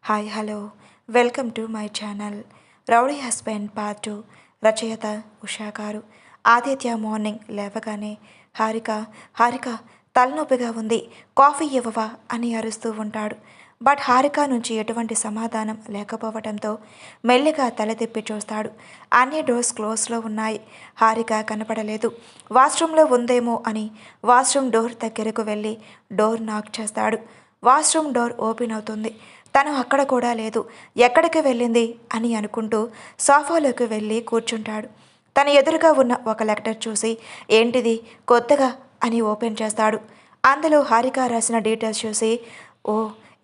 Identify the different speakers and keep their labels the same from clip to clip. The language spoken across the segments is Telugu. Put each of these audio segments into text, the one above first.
Speaker 1: Hi hello welcome to my channel. Rowdy husband part 2. రచయిత ఉషా గారు. ఆదిత్య మార్నింగ్ లేవగానే హారిక హారిక తలనొప్పిగా ఉంది, కాఫీ ఇవ్వవా అని అరుస్తూ ఉంటాడు. బట్ హారిక నుంచి ఎటువంటి సమాధానం లేకపోవడంతో మెల్లిగా తల తిప్పి చూస్తాడు. అన్ని డోర్స్ క్లోజ్లో ఉన్నాయి. హారిక కనపడలేదు. వాష్రూమ్లో ఉందేమో అని వాష్రూమ్ డోర్ దగ్గరకు వెళ్ళి డోర్ నాక్ చేస్తాడు. వాష్రూమ్ డోర్ ఓపెన్ అవుతుంది. తను అక్కడ కూడా లేదు. ఎక్కడికి వెళ్ళింది అని అనుకుంటూ సోఫాలోకి వెళ్ళి కూర్చుంటాడు. తన ఎదురుగా ఉన్న ఒక లెటర్ చూసి ఏంటిది కొత్తగా అని ఓపెన్ చేస్తాడు. అందులో హారిక రాసిన డీటెయిల్స్ చూసి ఓ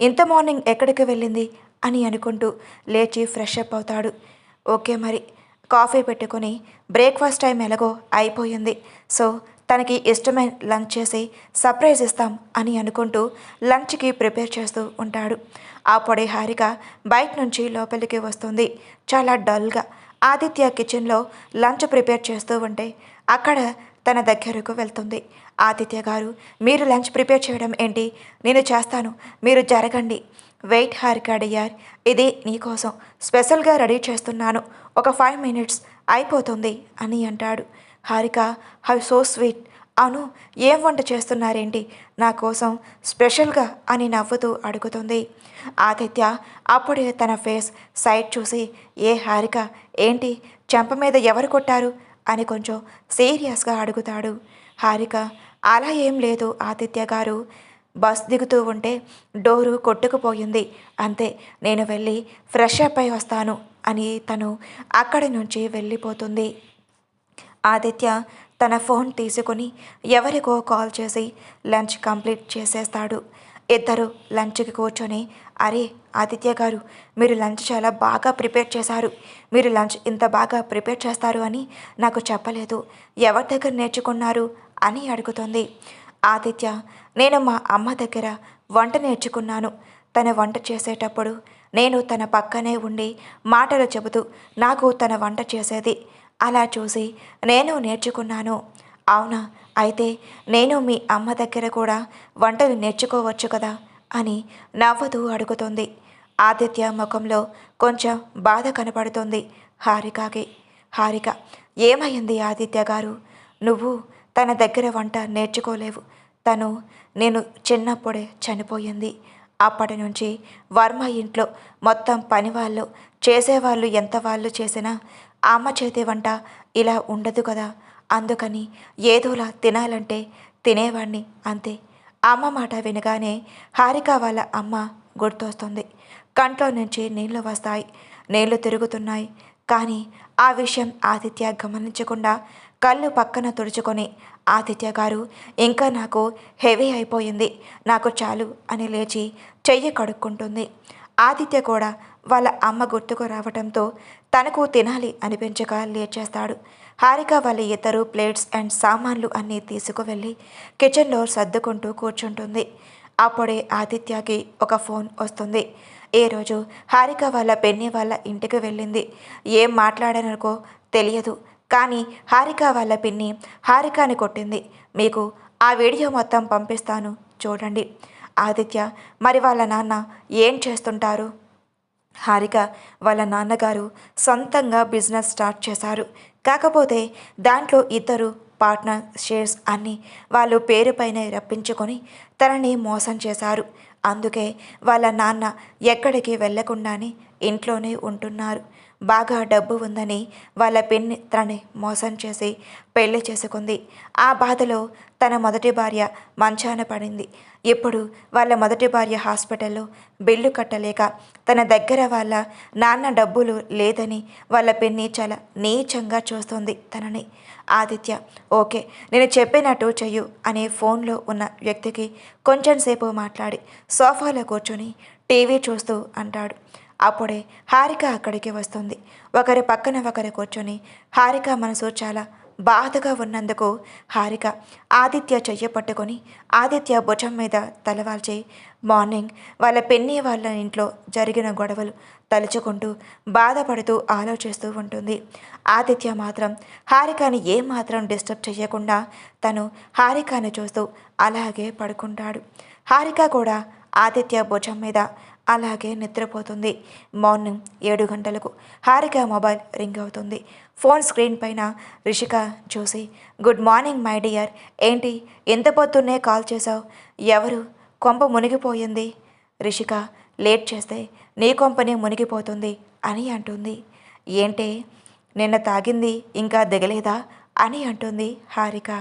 Speaker 1: ఇంత మార్నింగ్ ఎక్కడికి వెళ్ళింది అని అనుకుంటూ లేచి ఫ్రెష్ అప్ అవుతాడు. ఓకే మరి కాఫీ పెట్టుకొని బ్రేక్ఫాస్ట్ టైం ఎలాగో అయిపోయింది, సో తనకి ఇష్టమైన లంచ్ చేసి సర్ప్రైజ్ ఇస్తాం అని అనుకుంటూ లంచ్కి ప్రిపేర్ చేస్తూ ఉంటాడు. అప్పుడే హారిక బయట నుంచి లోపలికి వస్తుంది. చాలా డల్గా ఆదిత్య కిచెన్లో లంచ్ ప్రిపేర్ చేస్తూ ఉంటే అక్కడ తన దగ్గరకు వెళ్తుంది. ఆదిత్య గారు, మీరు లంచ్ ప్రిపేర్ చేయడం ఏంటి? నేను చేస్తాను, మీరు జరగండి. వెయిట్ హారిక డియర్, ఇది నీకోసం స్పెషల్గా రెడీ చేస్తున్నాను, ఒక 5 minutes అయిపోతుంది అని అంటాడు. Harika how so sweet. అవును, ఏం వంట చేస్తున్నారేంటి నా కోసం స్పెషల్గా అని నవ్వుతూ అడుగుతుంది. ఆదిత్య అప్పుడే తన ఫేస్ సైడ్ చూసి ఏ హారిక ఏంటి చెంప మీద ఎవరు కొట్టారు అని కొంచెం సీరియస్గా అడుగుతాడు. హారిక అలా ఏం లేదు ఆదిత్య గారు, బస్ దిగుతూ ఉంటే డోరు కొట్టుకుపోయింది అంతే, నేను వెళ్ళి ఫ్రెష్ అప్ అయి వస్తాను అని తను అక్కడి నుంచి వెళ్ళిపోతుంది. ఆదిత్య తన ఫోన్ తీసుకుని ఎవరికో కాల్ చేసి లంచ్ కంప్లీట్ చేసేస్తాడు. ఇద్దరు లంచ్కి కూర్చొని అరే ఆదిత్య గారు, మీరు లంచ్ చాలా బాగా ప్రిపేర్ చేశారు, మీరు లంచ్ ఇంత బాగా ప్రిపేర్ చేస్తారు అని నాకు చెప్పలేదు, ఎవరి దగ్గర నేర్చుకున్నారు అని అడుగుతుంది. ఆదిత్య, నేను మా అమ్మ దగ్గర వంట నేర్చుకున్నాను. తన వంట చేసేటప్పుడు నేను తన పక్కనే ఉండి మాటలు చెబుతూ నాకు తన వంట చేసేది, అలా చూసి నేను నేర్చుకున్నాను. అవునా, అయితే నేను మీ అమ్మ దగ్గర కూడా వంటలు నేర్చుకోవచ్చు కదా అని నవ్వుతూ అడుగుతుంది. ఆదిత్య ముఖంలో కొంచెం బాధ కనపడుతుంది హారికకి. హారిక, ఏమైంది ఆదిత్య గారు, నువ్వు తన దగ్గర వంట నేర్చుకోలేవు. నేను చిన్నప్పుడే చనిపోయింది. అప్పటి నుంచి వర్మ ఇంట్లో మొత్తం పనివాళ్ళు చేసేవాళ్ళు ఎంత వాళ్ళు చేసినా అమ్మ చేతి వంట ఇలా ఉండదు కదా, అందుకని ఏదోలా తినాలంటే తినేవాణ్ణి అంతే. అమ్మ మాట వినగానే హారిక వాళ్ళ అమ్మ గుర్తొస్తుంది. కంట్లో నుంచి నీళ్లు వస్తాయి, నీళ్లు తిరుగుతున్నాయి. కానీ ఆ విషయం ఆదిత్య గమనించకుండా కళ్ళు పక్కన తుడుచుకొని ఆదిత్య గారు, ఇంకా నాకు హెవీ అయిపోయింది, నాకు చాలు అని లేచి చెయ్యి కడుక్కుంటుంది. ఆదిత్య కూడా వాళ్ళ అమ్మ గుర్తుకు రావడంతో తనకు తినాలి అనిపించక లేచేస్తాడు. హారిక వాళ్ళ ఇద్దరు ప్లేట్స్ అండ్ సామాన్లు అన్నీ తీసుకువెళ్ళి కిచెన్లో సర్దుకుంటూ కూర్చుంటుంది. అప్పుడే ఆదిత్యకి ఒక ఫోన్ వస్తుంది. ఏ రోజు హారిక వాళ్ళ పెన్ని వాళ్ళ ఇంటికి వెళ్ళింది. ఏం మాట్లాడనకో తెలియదు, కానీ హారిక వాళ్ళ పిన్ని హారికని కొట్టింది. మీకు ఆ వీడియో మొత్తం పంపిస్తాను చూడండి. ఆదిత్య, మరి వాళ్ళ నాన్న ఏం చేస్తుంటారు? హారిక వాళ్ళ నాన్నగారు సొంతంగా బిజినెస్ స్టార్ట్ చేశారు. కాకపోతే దాంట్లో ఇద్దరు పార్ట్నర్ షేర్స్ అన్నీ వాళ్ళు పేరుపైనే రప్పించుకొని తనని మోసం చేశారు. అందుకే వాళ్ళ నాన్న ఎక్కడికి వెళ్లకుండానే ఇంట్లోనే ఉంటున్నారు. బాగా డబ్బు ఉందని వాళ్ళ పిన్ని తనని మోసం చేసి పెళ్లి చేసుకుంది. ఆ బాధలో తన మొదటి భార్య మంచాన పడింది. ఇప్పుడు వాళ్ళ మొదటి భార్య హాస్పిటల్లో బిల్లు కట్టలేక తన దగ్గర వాళ్ళ నాన్న డబ్బులు లేదని వాళ్ళ పిన్ని చాలా నీచంగా చూస్తుంది తనని. ఆదిత్య, ఓకే నేను చెప్పినట్టు చెయ్యు అనే ఫోన్లో ఉన్న వ్యక్తికి కొంచెం సేపు మాట్లాడి సోఫాలో కూర్చొని టీవీ చూస్తూ అంటాడు. అప్పుడే హారిక అక్కడికి వస్తుంది. ఒకరి పక్కన ఒకరు కూర్చొని హారిక మనసు చాలా బాధగా ఉన్నందుకు హారిక ఆదిత్య చెయ్యి పట్టుకొని ఆదిత్య భుజం మీద తలవాల్చి మార్నింగ్ వాళ్ళ పెన్ని వాళ్ళ ఇంట్లో జరిగిన గొడవలు తలుచుకుంటూ బాధపడుతూ ఆలోచిస్తూ ఉంటుంది. ఆదిత్య మాత్రం హారికని ఏమాత్రం డిస్టర్బ్ చేయకుండా తను హారికను చూస్తూ అలాగే పడుకుంటాడు. హారిక కూడా ఆదిత్య భుజం మీద అలాగే నిద్రపోతుంది. మార్నింగ్ 7 గంటలకు హారిక మొబైల్ రింగ్ అవుతుంది. ఫోన్ స్క్రీన్ పైన రిషిక చూసి, గుడ్ మార్నింగ్ మై డియర్, ఏంటి ఎంత పొద్దున్నే కాల్ చేశావు? ఎవరు? కొంప మునిగిపోయింది. రిషిక లేట్ చేస్తే నీ కొంపనే మునిగిపోతుంది అని అంటుంది. ఏంటే నిన్న తాగింది ఇంకా దిగలేదా అని అంటుంది హారిక.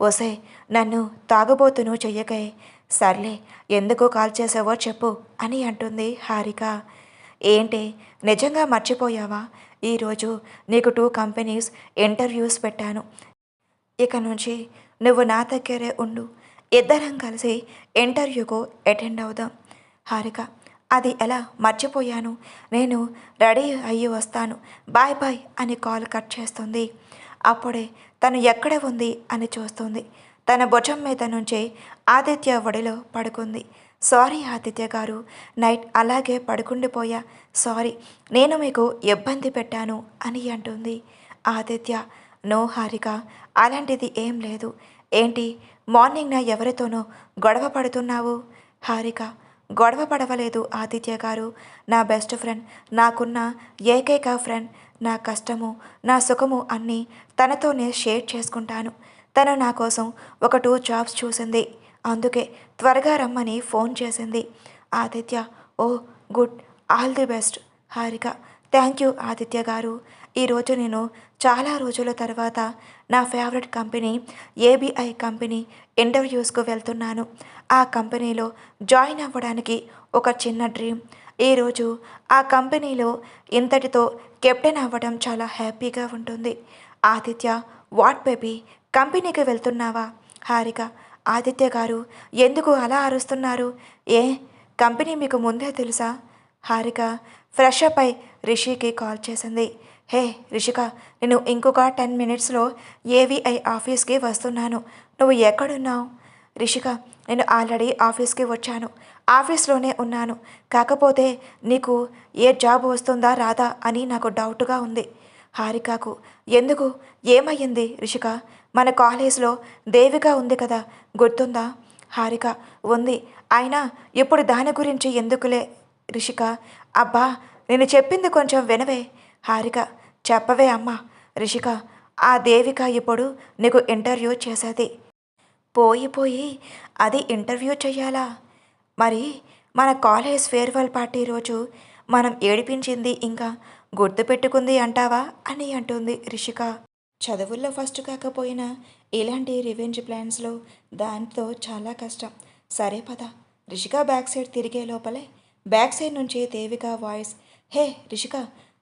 Speaker 1: ఒసే నన్ను తాగుబోతును చెయ్యకే. సర్లే ఎందుకు కాల్ చేసావో చెప్పు అని అంటుంది హారిక. ఏంటి నిజంగా మర్చిపోయావా? ఈరోజు నీకు 2 కంపెనీస్ ఇంటర్వ్యూస్ పెట్టాను. ఇక నుంచి నువ్వు నా దగ్గరే ఉండు. ఇద్దరం కలిసి ఇంటర్వ్యూకు అటెండ్ అవుదాం. హారిక అది ఎలా మర్చిపోయాను, నేను రెడీ అయ్యి వస్తాను, బాయ్ బాయ్ అని కాల్ కట్ చేస్తుంది. అప్పుడే తను ఎక్కడ ఉంది అని చూస్తుంది. తన భుజం మీద నుంచి ఆదిత్య ఒడిలో పడుకుంది. సారీ ఆదిత్య గారు, నైట్ అలాగే పడుకుండిపోయా, సారీ నేను మీకు ఇబ్బంది పెట్టాను అని అంటుంది. ఆదిత్య నో హారిక, అలాంటిది ఏం లేదు. ఏంటి మార్నింగ్ నా ఎవరితోనో గొడవ పడుతున్నావు? హారిక గొడవ పడవలేదు ఆదిత్య గారు, నా బెస్ట్ ఫ్రెండ్, నాకున్న ఏకైక ఫ్రెండ్. నా కష్టము నా సుఖము అన్నీ తనతోనే షేర్ చేసుకుంటాను. తను నా కోసం ఒక 2 జాబ్స్ చూసింది, అందుకే త్వరగా రమ్మని ఫోన్ చేసింది. Aditya oh good, all the best. Harika thank you Aditya garu. ఈరోజు నేను చాలా రోజుల తర్వాత నా ఫేవరెట్ కంపెనీ ఏబిఐ కంపెనీ ఇంటర్వ్యూస్కు వెళ్తున్నాను. ఆ కంపెనీలో జాయిన్ అవ్వడానికి ఒక చిన్న డ్రీమ్. ఈరోజు ఆ కంపెనీలో ఇంతటితో కెప్టెన్ అవ్వడం చాలా హ్యాపీగా ఉంటుంది. ఆదిత్య వాట్ బేబీ, కంపెనీకి వెళ్తున్నావా? హారిక ఆదిత్య గారు ఎందుకు అలా అరుస్తున్నారు? ఏ కంపెనీ మీకు ముందే తెలుసా? హారిక ఫ్రెష్ అప్ అయి రిషికి కాల్ చేసింది. హే రిషిక, నేను ఇంకొక 10 మినిట్స్లో ఏవిఐ ఆఫీస్కి వస్తున్నాను, నువ్వు ఎక్కడున్నావు? రిషిక నేను ఆల్రెడీ ఆఫీస్కి వచ్చాను, ఆఫీస్లోనే ఉన్నాను. కాకపోతే నీకు ఏ జాబ్ వస్తుందా రాదా అని నాకు డౌట్గా ఉంది. హారికకు ఎందుకు, ఏమయ్యింది రిషిక? మన కాలేజ్లో దేవిక ఉంది కదా, గుర్తుందా? హారిక ఉంది, అయినా ఇప్పుడు దాని గురించి ఎందుకులే రిషిక. అబ్బా నేను చెప్పింది కొంచెం వినవే. హారిక చెప్పవే అమ్మా. రిషిక ఆ దేవిక ఇప్పుడు నీకు ఇంటర్వ్యూ చేసేది. పోయి అది ఇంటర్వ్యూ చెయ్యాలా? మరి మన కాలేజ్ ఫేర్వెల్ పార్టీ రోజు మనం ఏడిపించింది ఇంకా గుర్తుపెట్టుకుంది అంటావా అని అంటుంది రిషిక. చదువుల్లో ఫస్ట్ కాకపోయినా ఇలాంటి రివెంజ్ ప్లాన్స్లో దాంతో చాలా కష్టం. సరే పద. రిషిక బ్యాక్ సైడ్ తిరిగే లోపలే బ్యాక్ సైడ్ నుంచి దేవిక వాయిస్, హే రిషిక,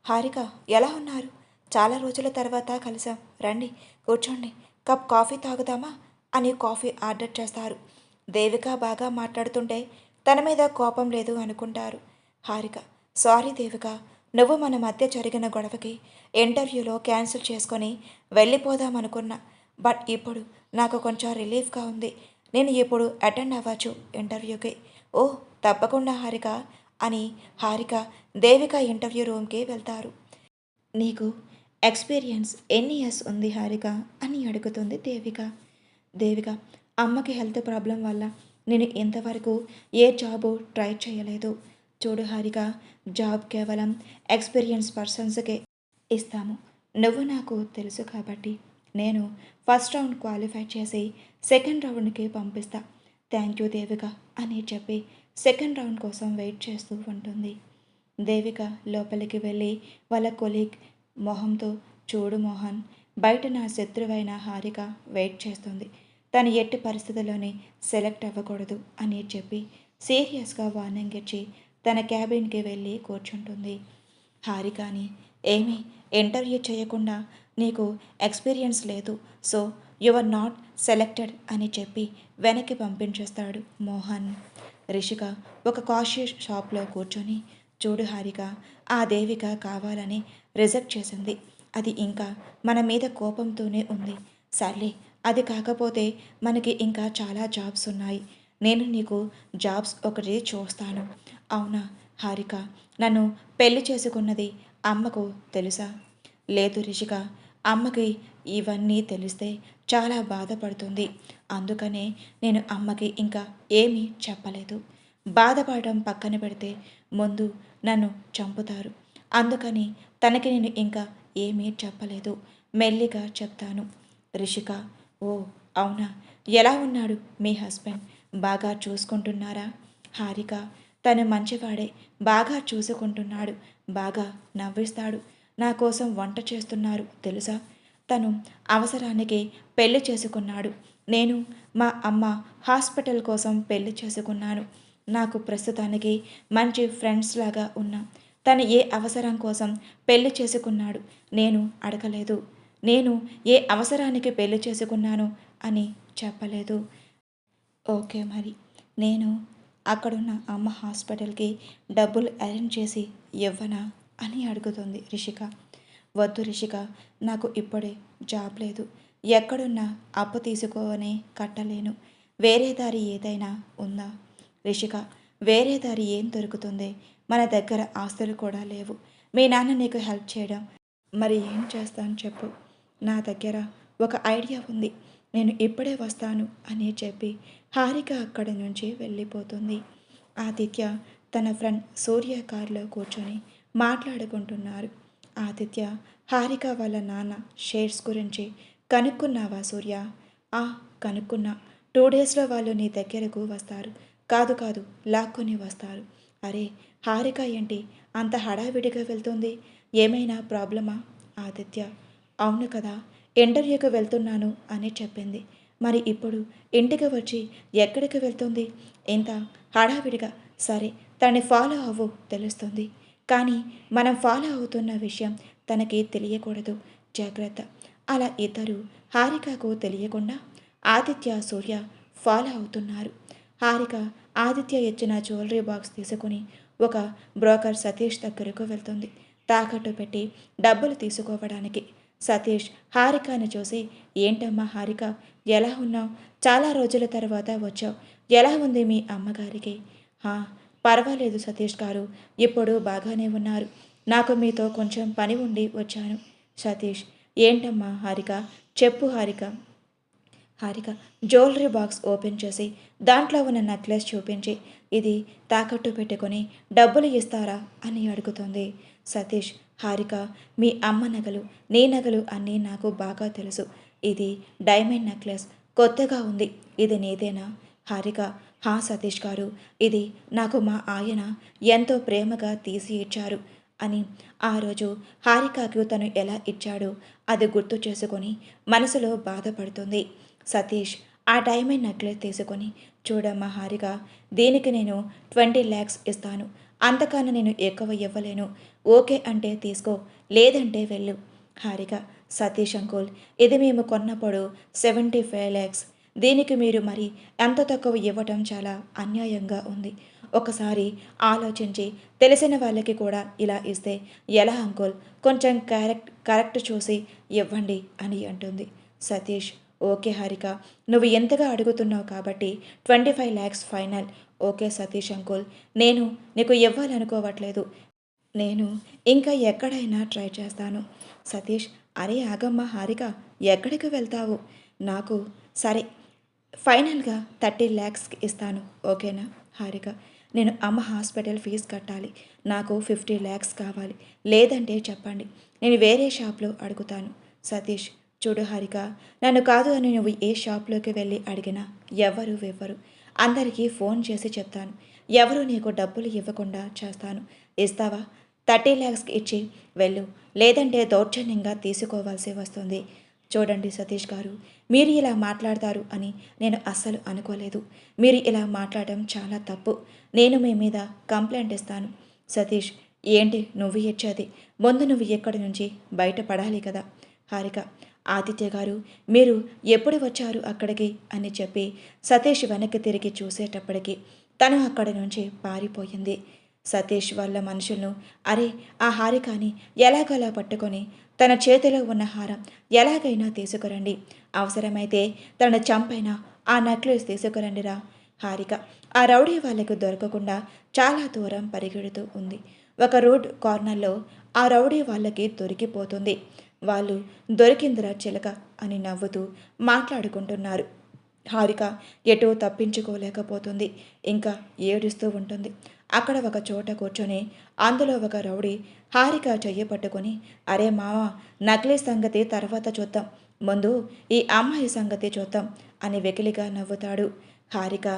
Speaker 1: హారిక ఎలా ఉన్నారు? చాలా రోజుల తర్వాత కలిసాం, రండి కూర్చోండి, కప్ కాఫీ తాగుదామా అని కాఫీ ఆర్డర్ చేస్తారు. దేవిక బాగా మాట్లాడుతుంటే తన మీద కోపం లేదు అనుకుంటారు. హారిక సారీ దేవిక, నువ్వు మన మధ్య జరిగిన గొడవకి ఇంటర్వ్యూలో క్యాన్సిల్ చేసుకొని వెళ్ళిపోదామనుకున్నా, బట్ ఇప్పుడు నాకు కొంచెం రిలీఫ్గా ఉంది. నేను ఇప్పుడు అటెండ్ అవ్వచ్చు ఇంటర్వ్యూకి. ఓ తప్పకుండా హారిక అని హారిక దేవిక ఇంటర్వ్యూ రూమ్కి వెళ్తారు. నీకు ఎక్స్పీరియన్స్ ఎన్ని ఇయర్స్ ఉంది హారిక అని అడుగుతుంది దేవిక. దేవిక అమ్మకి హెల్త్ ప్రాబ్లం వల్ల నేను ఇంతవరకు ఏ జాబు ట్రై చేయలేదు. చూడు హారిక, జాబ్ కేవలం ఎక్స్పీరియన్స్ పర్సన్స్కే ఇస్తాము. నువ్వు నాకు తెలుసు కాబట్టి నేను ఫస్ట్ రౌండ్ క్వాలిఫై చేసి సెకండ్ రౌండ్కి పంపిస్తా. థ్యాంక్ యూ దేవిక అని చెప్పి సెకండ్ రౌండ్ కోసం వెయిట్ చేస్తూ ఉంటుంది. దేవిక లోపలికి వెళ్ళి వాళ్ళ కొలీగ్ మొహంతో, చూడు మోహన్, బయట నా శత్రువైన హారిక వెయిట్ చేస్తుంది, తను ఎట్టి పరిస్థితుల్లోనే సెలెక్ట్ అవ్వకూడదు అని చెప్పి సీరియస్గా వార్నింగ్ ఇచ్చి తన క్యాబిన్కి వెళ్ళి కూర్చుంటుంది. హారికని ఏమీ ఇంటర్వ్యూ చేయకుండా నీకు ఎక్స్పీరియన్స్ లేదు, so you are not selected అని చెప్పి వెనక్కి పంపించేస్తాడు మోహన్. రిషిక ఒక కాఫీ షాప్లో కూర్చొని, చూడు హారిక, ఆ దేవిక కావాలని రిజెక్ట్ చేసింది, అది ఇంకా మన మీద కోపంతోనే ఉంది. సర్లే, అది కాకపోతే మనకి ఇంకా చాలా జాబ్స్ ఉన్నాయి, నేను నీకు జాబ్స్ ఒకటి చూస్తాను. అవునా హారిక, నన్ను పెళ్లి చేసుకున్నది అమ్మకు తెలుసా? లేదు రిషిక, అమ్మకి ఇవన్నీ తెలిస్తే చాలా బాధపడుతుంది, అందుకనే నేను అమ్మకి ఇంకా ఏమీ చెప్పలేదు. బాధపడడం పక్కన పెడితే ముందు నన్ను చంపుతారు. అందుకని తనకి నేను ఇంకా ఏమీ చెప్పలేదు. మెల్లిగా చెప్తాను. రిషిక, ఓ అవునా, ఎలా ఉన్నాడు మీ హస్బెండ్? బాగా చూసుకుంటున్నారా? హారిక, తను మంచివాడే, బాగా చూసుకుంటున్నాడు, బాగా నవ్విస్తాడు, నా కోసం వంట చేస్తున్నారు తెలుసా? తను అవసరానికి పెళ్లి చేసుకున్నాడు. నేను మా అమ్మ హాస్పిటల్ కోసం పెళ్లి చేసుకున్నాను. నాకు ప్రస్తుతానికి మంచి ఫ్రెండ్స్ లాగా ఉన్నాం. తను ఏ అవసరం కోసం పెళ్లి చేసుకున్నాడు నేను అడగలేదు. నేను ఏ అవసరానికి పెళ్లి చేసుకున్నాను అని చెప్పలేదు. ఓకే మరి, నేను అక్కడున్న అమ్మ హాస్పిటల్కి డబ్బులు అరేంజ్ చేసి ఇవ్వనా అని అడుగుతుంది రిషిక. వద్దు రిషిక, నాకు ఇప్పుడే జాబ్ లేదు. ఎక్కడున్నా అప్పు తీసుకొని కట్టలేను. వేరే దారి ఏదైనా ఉందా? రిషిక, వేరే దారి ఏం దొరుకుతుంది? మన దగ్గర ఆస్తులు కూడా లేవు. మీ నాన్న నీకు హెల్ప్ చేయడం, మరి ఏం చేస్తాను చెప్పు. నా దగ్గర ఒక ఐడియా ఉంది, నేను ఇప్పుడే వస్తాను అని చెప్పి హారిక అక్కడి నుంచి వెళ్ళిపోతుంది. ఆదిత్య తన ఫ్రెండ్ సూర్య కారులో కూర్చొని మాట్లాడుకుంటున్నారు. ఆదిత్య, హారిక వాళ్ళ నాన్న షేర్స్ గురించి కనుక్కున్నావా సూర్య? ఆ, కనుక్కున్నా. 2 డేస్లో వాళ్ళు నీ దగ్గరకు వస్తారు. కాదు కాదు, లాక్కొని వస్తారు. అరే, హారిక ఏంటి అంత హడావిడిగా వెళ్తుంది? ఏమైనా ప్రాబ్లమా? ఆదిత్య, అవును కదా, ఇంటర్వ్యూకి వెళ్తున్నాను అని చెప్పింది. మరి ఇప్పుడు ఇంటికి వచ్చి ఎక్కడికి వెళ్తుంది ఇంత హడావిడిగా? సరే, తనని ఫాలో అవ్వు, తెలుస్తుంది. కానీ మనం ఫాలో అవుతున్న విషయం తనకి తెలియకూడదు, జాగ్రత్త. అలా ఇద్దరు హారికకు తెలియకుండా ఆదిత్య సూర్య ఫాలో అవుతున్నారు. హారిక ఆదిత్య ఇచ్చిన జ్యువెలరీ బాక్స్ తీసుకుని ఒక బ్రోకర్ సతీష్ దగ్గరకు వెళ్తుంది, తాకట్టు పెట్టి డబ్బులు తీసుకోవడానికి. సతీష్ హారికని చూసి, ఏంటమ్మా హారిక, ఎలా ఉన్నావు? చాలా రోజుల తర్వాత వచ్చావు. ఎలా ఉంది మీ అమ్మగారికి? పర్వాలేదు సతీష్ గారు, ఇప్పుడు బాగానే ఉన్నారు. నాకు మీతో కొంచెం పని ఉండి వచ్చాను. సతీష్, ఏంటమ్మా హారిక, చెప్పు Harika. Harika jewellery box open చేసి దాంట్లో ఉన్న నెక్లెస్ చూపించి, ఇది తాకట్టు పెట్టుకొని డబ్బులు ఇస్తారా అని అడుగుతుంది. సతీష్, హారిక, మీ అమ్మ నగలు, నీ నగలు అన్నీ నాకు బాగా తెలుసు. ఇది డైమండ్ నెక్లెస్, కొత్తగా ఉంది. ఇది నీదేనా? హారిక, సతీష్ గారు, ఇది నాకు మా ఆయన ఎంతో ప్రేమగా తీసి ఇచ్చారు అని ఆ రోజు హారికకు తను ఎలా ఇచ్చాడో అది గుర్తు చేసుకొని మనసులో బాధపడుతుంది. సతీష్ ఆ డైమండ్ నెక్లెస్ తీసుకొని, చూడమ్మా హారిక, దీనికి నేను 20 lakhs ఇస్తాను. అంతకన్నా నేను ఎక్కువ ఇవ్వలేను. ఓకే అంటే తీసుకో, లేదంటే వెళ్ళు. హారిక, సతీష్ అంకుల్, ఇది మేము కొన్నప్పుడు 75 lakhs. దీనికి మీరు మరి ఎంత తక్కువ ఇవ్వటం చాలా అన్యాయంగా ఉంది. ఒకసారి ఆలోచించి తెలిసిన వాళ్ళకి కూడా ఇలా ఇస్తే ఎలా అంకుల్? కొంచెం కరెక్ట్ చూసి ఇవ్వండి అని అంటుంది. సతీష్, ఓకే హారిక, నువ్వు ఎంతగా అడుగుతున్నావు కాబట్టి 25 lakhs final. Okay Satish uncle, నేను నీకు ఇవ్వాలనుకోవట్లేదు. నేను ఇంకా ఎక్కడైనా ట్రై చేస్తాను. సతీష్, అరే ఆగమ్మ హారిక, ఎక్కడికి వెళ్తావు? నాకు సరే, ఫైనల్గా 30 lakhs ఇస్తాను, ఓకేనా? హారిక, నేను అమ్మ హాస్పిటల్ ఫీజు కట్టాలి. నాకు 50 lakhs కావాలి. లేదంటే చెప్పండి, నేను వేరే షాప్లో అడుగుతాను. సతీష్, చూడు హారిక, నన్ను కాదు అని నువ్వు ఏ షాప్లోకి వెళ్ళి అడిగినా ఎవరు ఇవ్వరు. అందరికీ ఫోన్ చేసి చెప్తాను. ఎవరు నీకు డబ్బులు ఇవ్వకుండా చేస్తాను. ఇస్తావా? 30 lakhsకి ఇచ్చి వెళ్ళు, లేదంటే దౌర్జన్యంగా తీసుకోవాల్సి వస్తుంది. చూడండి సతీష్ గారు, మీరు ఇలా మాట్లాడతారు అని నేను అస్సలు అనుకోలేదు. మీరు ఇలా మాట్లాడడం చాలా తప్పు. నేను మీ మీద కంప్లైంట్ ఇస్తాను. సతీష్, ఏంటి నువ్వు ఇచ్చేది? ముందు నువ్వు ఇక్కడి నుంచి బయటపడాలి కదా. హారిక, ఆదిత్య గారు, మీరు ఎప్పుడు వచ్చారు అక్కడికి అని చెప్పి సతీష్ వెనక్కి తిరిగి చూసేటప్పటికి తను అక్కడి నుంచి పారిపోయింది. సతీష్ వాళ్ళ మనుషులను, అరే ఆ హారికని ఎలాగలా పట్టుకొని తన చేతిలో ఉన్న హారం ఎలాగైనా తీసుకురండి, అవసరమైతే తన చంపైనా ఆ నెక్లెస్ తీసుకురండిరా. హారిక ఆ రౌడీ వాళ్ళకు దొరకకుండా చాలా దూరం పరిగెడుతూ ఉంది. ఒక రోడ్ కార్నర్లో ఆ రౌడీ వాళ్ళకి దొరికిపోతుంది. వాళ్ళు దొరికిందిరా చిలక అని నవ్వుతూ మాట్లాడుకుంటున్నారు. హారిక ఎటూ తప్పించుకోలేకపోతుంది. ఇంకా ఏడుస్తూ ఉంటుంది. అక్కడ ఒక చోట కూర్చొని అందులో ఒక రౌడీ హారిక చెయ్యి పట్టుకొని, అరే మావా, నకిలీ సంగతి తర్వాత చూద్దాం, ముందు ఈ అమ్మాయి సంగతి చూద్దాం అని వెకిలిగా నవ్వుతాడు. హారిక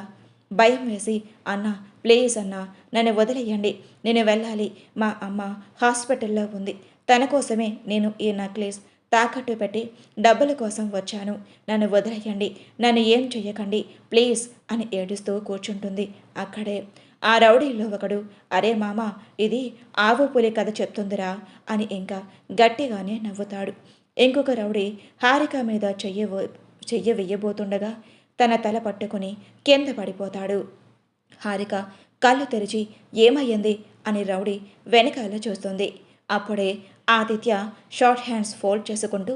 Speaker 1: భయం వేసి, అన్నా ప్లీజ్ అన్నా, నన్ను వదిలేయండి, నేను వెళ్ళాలి, మా అమ్మ హాస్పిటల్లో ఉంది, తన కోసమే నేను ఈ నక్లెస్ తాకట్టు పెట్టి డబ్బుల కోసం వచ్చాను, నన్ను వదిలేయండి, నన్ను ఏం చెయ్యకండి ప్లీజ్ అని ఏడుస్తూ కూర్చుంటుంది. అక్కడే ఆ రౌడీలో ఒకడు, అరే మామ, ఇది ఆవు పులి కథ చెప్తుందిరా అని ఇంకా గట్టిగానే నవ్వుతాడు. ఇంకొక రౌడీ హారిక మీద చెయ్యి వెయ్యబోతుండగా తన తల పట్టుకుని కింద పడిపోతాడు. హారిక కళ్ళు తెరిచి ఏమయ్యింది అని రౌడీ వెనకాల చూస్తుంది. అప్పుడే ఆదిత్య షార్ట్ హ్యాండ్స్ ఫోల్డ్ చేసుకుంటూ,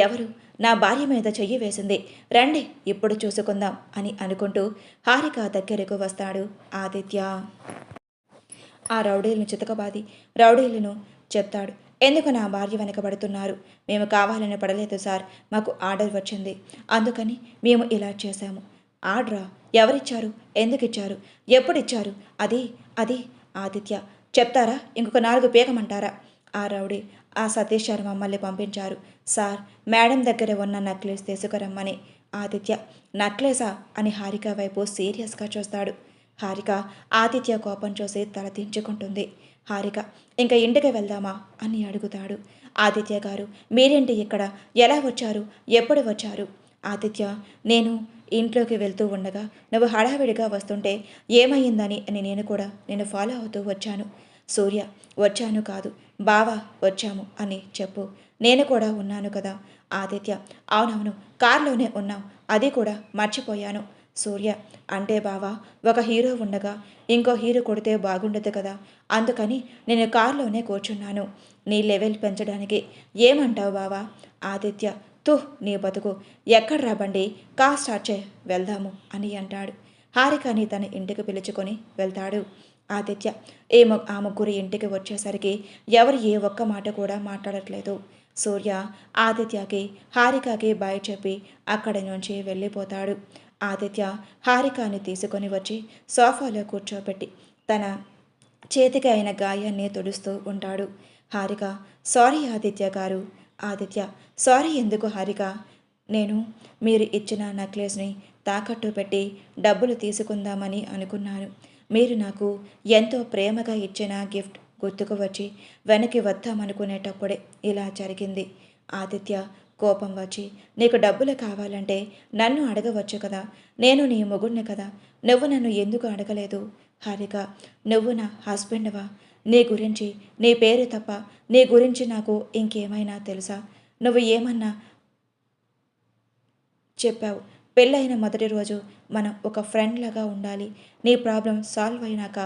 Speaker 1: ఎవరు నా భార్య మీద చెయ్యి వేసింది, రండి ఇప్పుడు చూసుకుందాం అని అనుకుంటూ హారిక దగ్గరకు వస్తాడు ఆదిత్య. ఆ రౌడీలను చితకబాది రౌడీలను చెప్తాడు, ఎందుకు నా భార్య వెనకబడుతున్నారు, మేము కావాలని పడలేదు సార్, మాకు ఆర్డర్ వచ్చింది, అందుకని మేము ఇలా చేశాము. ఆర్డరా? ఎవరిచ్చారు, ఎందుకు ఇచ్చారు, ఎప్పుడు ఇచ్చారు, అది అది ఆదిత్య చెప్తారా, ఇంకొక 4 పీకమంటారా? ఆ రౌడీ, ఆ సతీష్ సార్ మమ్మల్ని పంపించారు సార్, మేడం దగ్గర ఉన్న నక్లెస్ తీసుకురమ్మని. ఆదిత్య, నక్లెసా అని హారిక వైపు సీరియస్గా చూస్తాడు. హారిక ఆదిత్య కోపం చూసి తల దించుకుంటుంది. హారిక, ఇంకా ఇంటికి వెళ్దామా అని అడుగుతాడు. ఆదిత్య గారు, మీరేంటి ఇక్కడ, ఎలా వచ్చారు, ఎప్పుడు వచ్చారు? ఆదిత్య, ఇంట్లోకి వెళ్తూ ఉండగా నువ్వు హడావిడిగా వస్తుంటే ఏమయ్యిందని నేను ఫాలో అవుతూ వచ్చాను. సూర్య, వచ్చాను కాదు, బావా వచ్చాము అని చెప్పు, నేను కూడా ఉన్నాను కదా. ఆదిత్య, అవునవును, కార్లోనే ఉన్నాం, అది కూడా మర్చిపోయాను. సూర్య, అంటే బావా, ఒక హీరో ఉండగా ఇంకో హీరో కొడితే బాగుండదు కదా, అందుకని నేను కారులోనే కూర్చున్నాను, నీ లెవెల్ పెంచడానికి. ఏమంటావు బావా? ఆదిత్య, తూ నీ బతుకు, ఎక్కడ రాబండి, కార్ స్టార్ట్ చే, వెళ్దాము అని అంటాడు. హారికని తన ఇంటికి పిలుచుకొని వెళ్తాడు. ఆదిత్య ఆ ముగ్గురు ఇంటికి వచ్చేసరికి ఎవరు ఏ ఒక్క మాట కూడా మాట్లాడట్లేదు. సూర్య ఆదిత్యకి హారికకి బాయ్ చెప్పి అక్కడి నుంచి వెళ్ళిపోతాడు. ఆదిత్య హారికని తీసుకొని వచ్చి సోఫాలో కూర్చోబెట్టి తన చేతికి అయిన గాయాన్ని తుడుస్తూ ఉంటాడు. హారిక, సారీ ఆదిత్య గారు. ఆదిత్య, సారీ ఎందుకు హారిక, మీరు ఇచ్చిన నెక్లెస్ని తాకట్టు పెట్టి డబ్బులు తీసుకుందామని అనుకున్నాను. మీరు నాకు ఎంతో ప్రేమగా ఇచ్చిన గిఫ్ట్ గుర్తుకు వచ్చి వెనక్కి వద్దామనుకునేటప్పుడే ఇలా జరిగింది. ఆదిత్య కోపం వచ్చి, నీకు డబ్బులు కావాలంటే నన్ను అడగవచ్చు కదా, నేను నీ మొగుడిని కదా, నువ్వు నన్ను ఎందుకు అడగలేదు? హారిక, నువ్వు నా హస్బెండ్వా? నీ గురించి, నీ పేరు తప్ప నీ గురించి నాకు ఇంకేమైనా తెలుసా? నువ్వు ఏమన్నా చెప్పావు, పెళ్ళైన మొదటి రోజు మనం ఒక ఫ్రెండ్ లాగా ఉండాలి, నీ ప్రాబ్లం సాల్వ్ అయినాక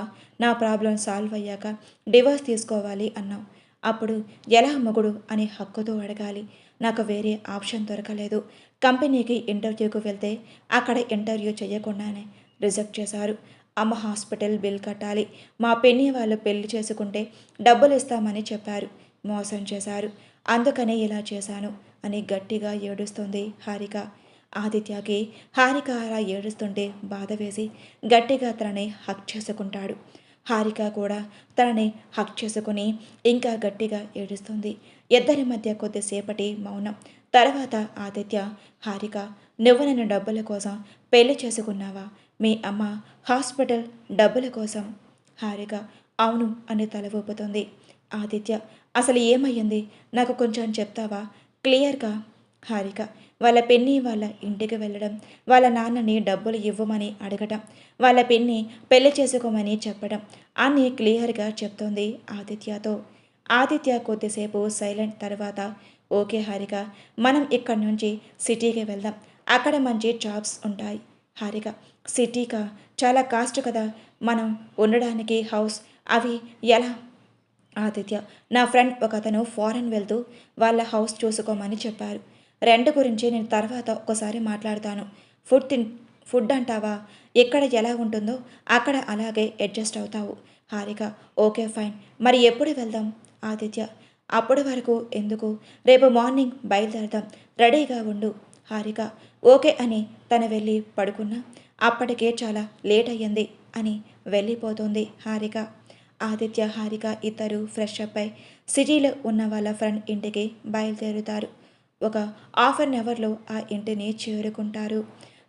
Speaker 1: నా ప్రాబ్లం సాల్వ్ అయ్యాక డివోర్స్ తీసుకోవాలి అన్నావు. అప్పుడు ఎలా మొగుడు అని హక్కుతో అడగాలి. నాకు వేరే ఆప్షన్ దొరకలేదు. కంపెనీకి ఇంటర్వ్యూకి వెళ్తే అక్కడ ఇంటర్వ్యూ చేయకుండానే రిజెక్ట్ చేశారు. అమ్మ హాస్పిటల్ బిల్ కట్టాలి, మా పెన్ని వాళ్ళు పెళ్లి చేసుకుంటే డబ్బులు ఇస్తామని చెప్పారు, మోసం చేశారు, అందుకనే ఇలా చేశాను అని గట్టిగా ఏడుస్తుంది హారిక. ఆదిత్యకి హారిక అలా ఏడుస్తుంటే బాధ వేసి గట్టిగా తనని హక్ చేసుకుంటాడు. హారిక కూడా తనని హక్ చేసుకుని ఇంకా గట్టిగా ఏడుస్తుంది. ఇద్దరి మధ్య కొద్దిసేపటి మౌనం తర్వాత ఆదిత్య, హారిక, నువ్వు నన్ను డబ్బుల కోసం పెళ్లి చేసుకున్నావా? మీ అమ్మ హాస్పిటల్ డబ్బుల కోసం? హారిక అవును అని తల ఊపుతుంది. ఆదిత్య, అసలు ఏమయ్యింది, నాకు కొంచెం చెప్తావా క్లియర్గా? హారిక వాళ్ళ పెన్ని వాళ్ళ ఇంటికి వెళ్ళడం, వాళ్ళ నాన్నని డబ్బులు ఇవ్వమని అడగటం, వాళ్ళ పెన్ని పెళ్లి చేసుకోమని చెప్పడం అన్నీ క్లియర్గా చెప్తోంది ఆదిత్యతో. ఆదిత్య కొద్దిసేపు సైలెంట్ తర్వాత, ఓకే హారిక, మనం ఇక్కడి నుంచి సిటీకి వెళ్దాం, అక్కడ మంచి జాబ్స్ ఉంటాయి. హారిక, సిటీకా? చాలా కాస్ట్ కదా, మనం ఉండడానికి హౌస్ అవి ఎలా? ఆదిత్య, నా ఫ్రెండ్ ఒక అతను ఫారెన్ వెళ్తూ వాళ్ళ హౌస్ చూసుకోమని చెప్పారు. రెంట్ గురించి నేను తర్వాత ఒకసారి మాట్లాడతాను. ఫుడ్ అంటావా, ఎక్కడ ఎలా ఉంటుందో అక్కడ అలాగే అడ్జస్ట్ అవుతావు. హారిక ఓకే ఫైన్, మరి ఎప్పుడు వెళ్దాం? ఆదిత్య, అప్పటి వరకు ఎందుకు, రేపు మార్నింగ్ బయలుదేరదాం, రెడీగా ఉండు. హారిక ఓకే అని తను వెళ్ళి పడుకున్నా అప్పటికే చాలా లేట్ అయ్యింది అని వెళ్ళిపోతుంది హారిక. ఆదిత్య, హారిక ఇద్దరు ఫ్రెష్ అప్ అయి సిటీలో ఉన్న వాళ్ళ ఫ్రెండ్ ఇంటికి బయలుదేరుతారు. ఒక హాఫ్ అన్ అవర్లో ఆ ఇంటిని చేరుకుంటారు.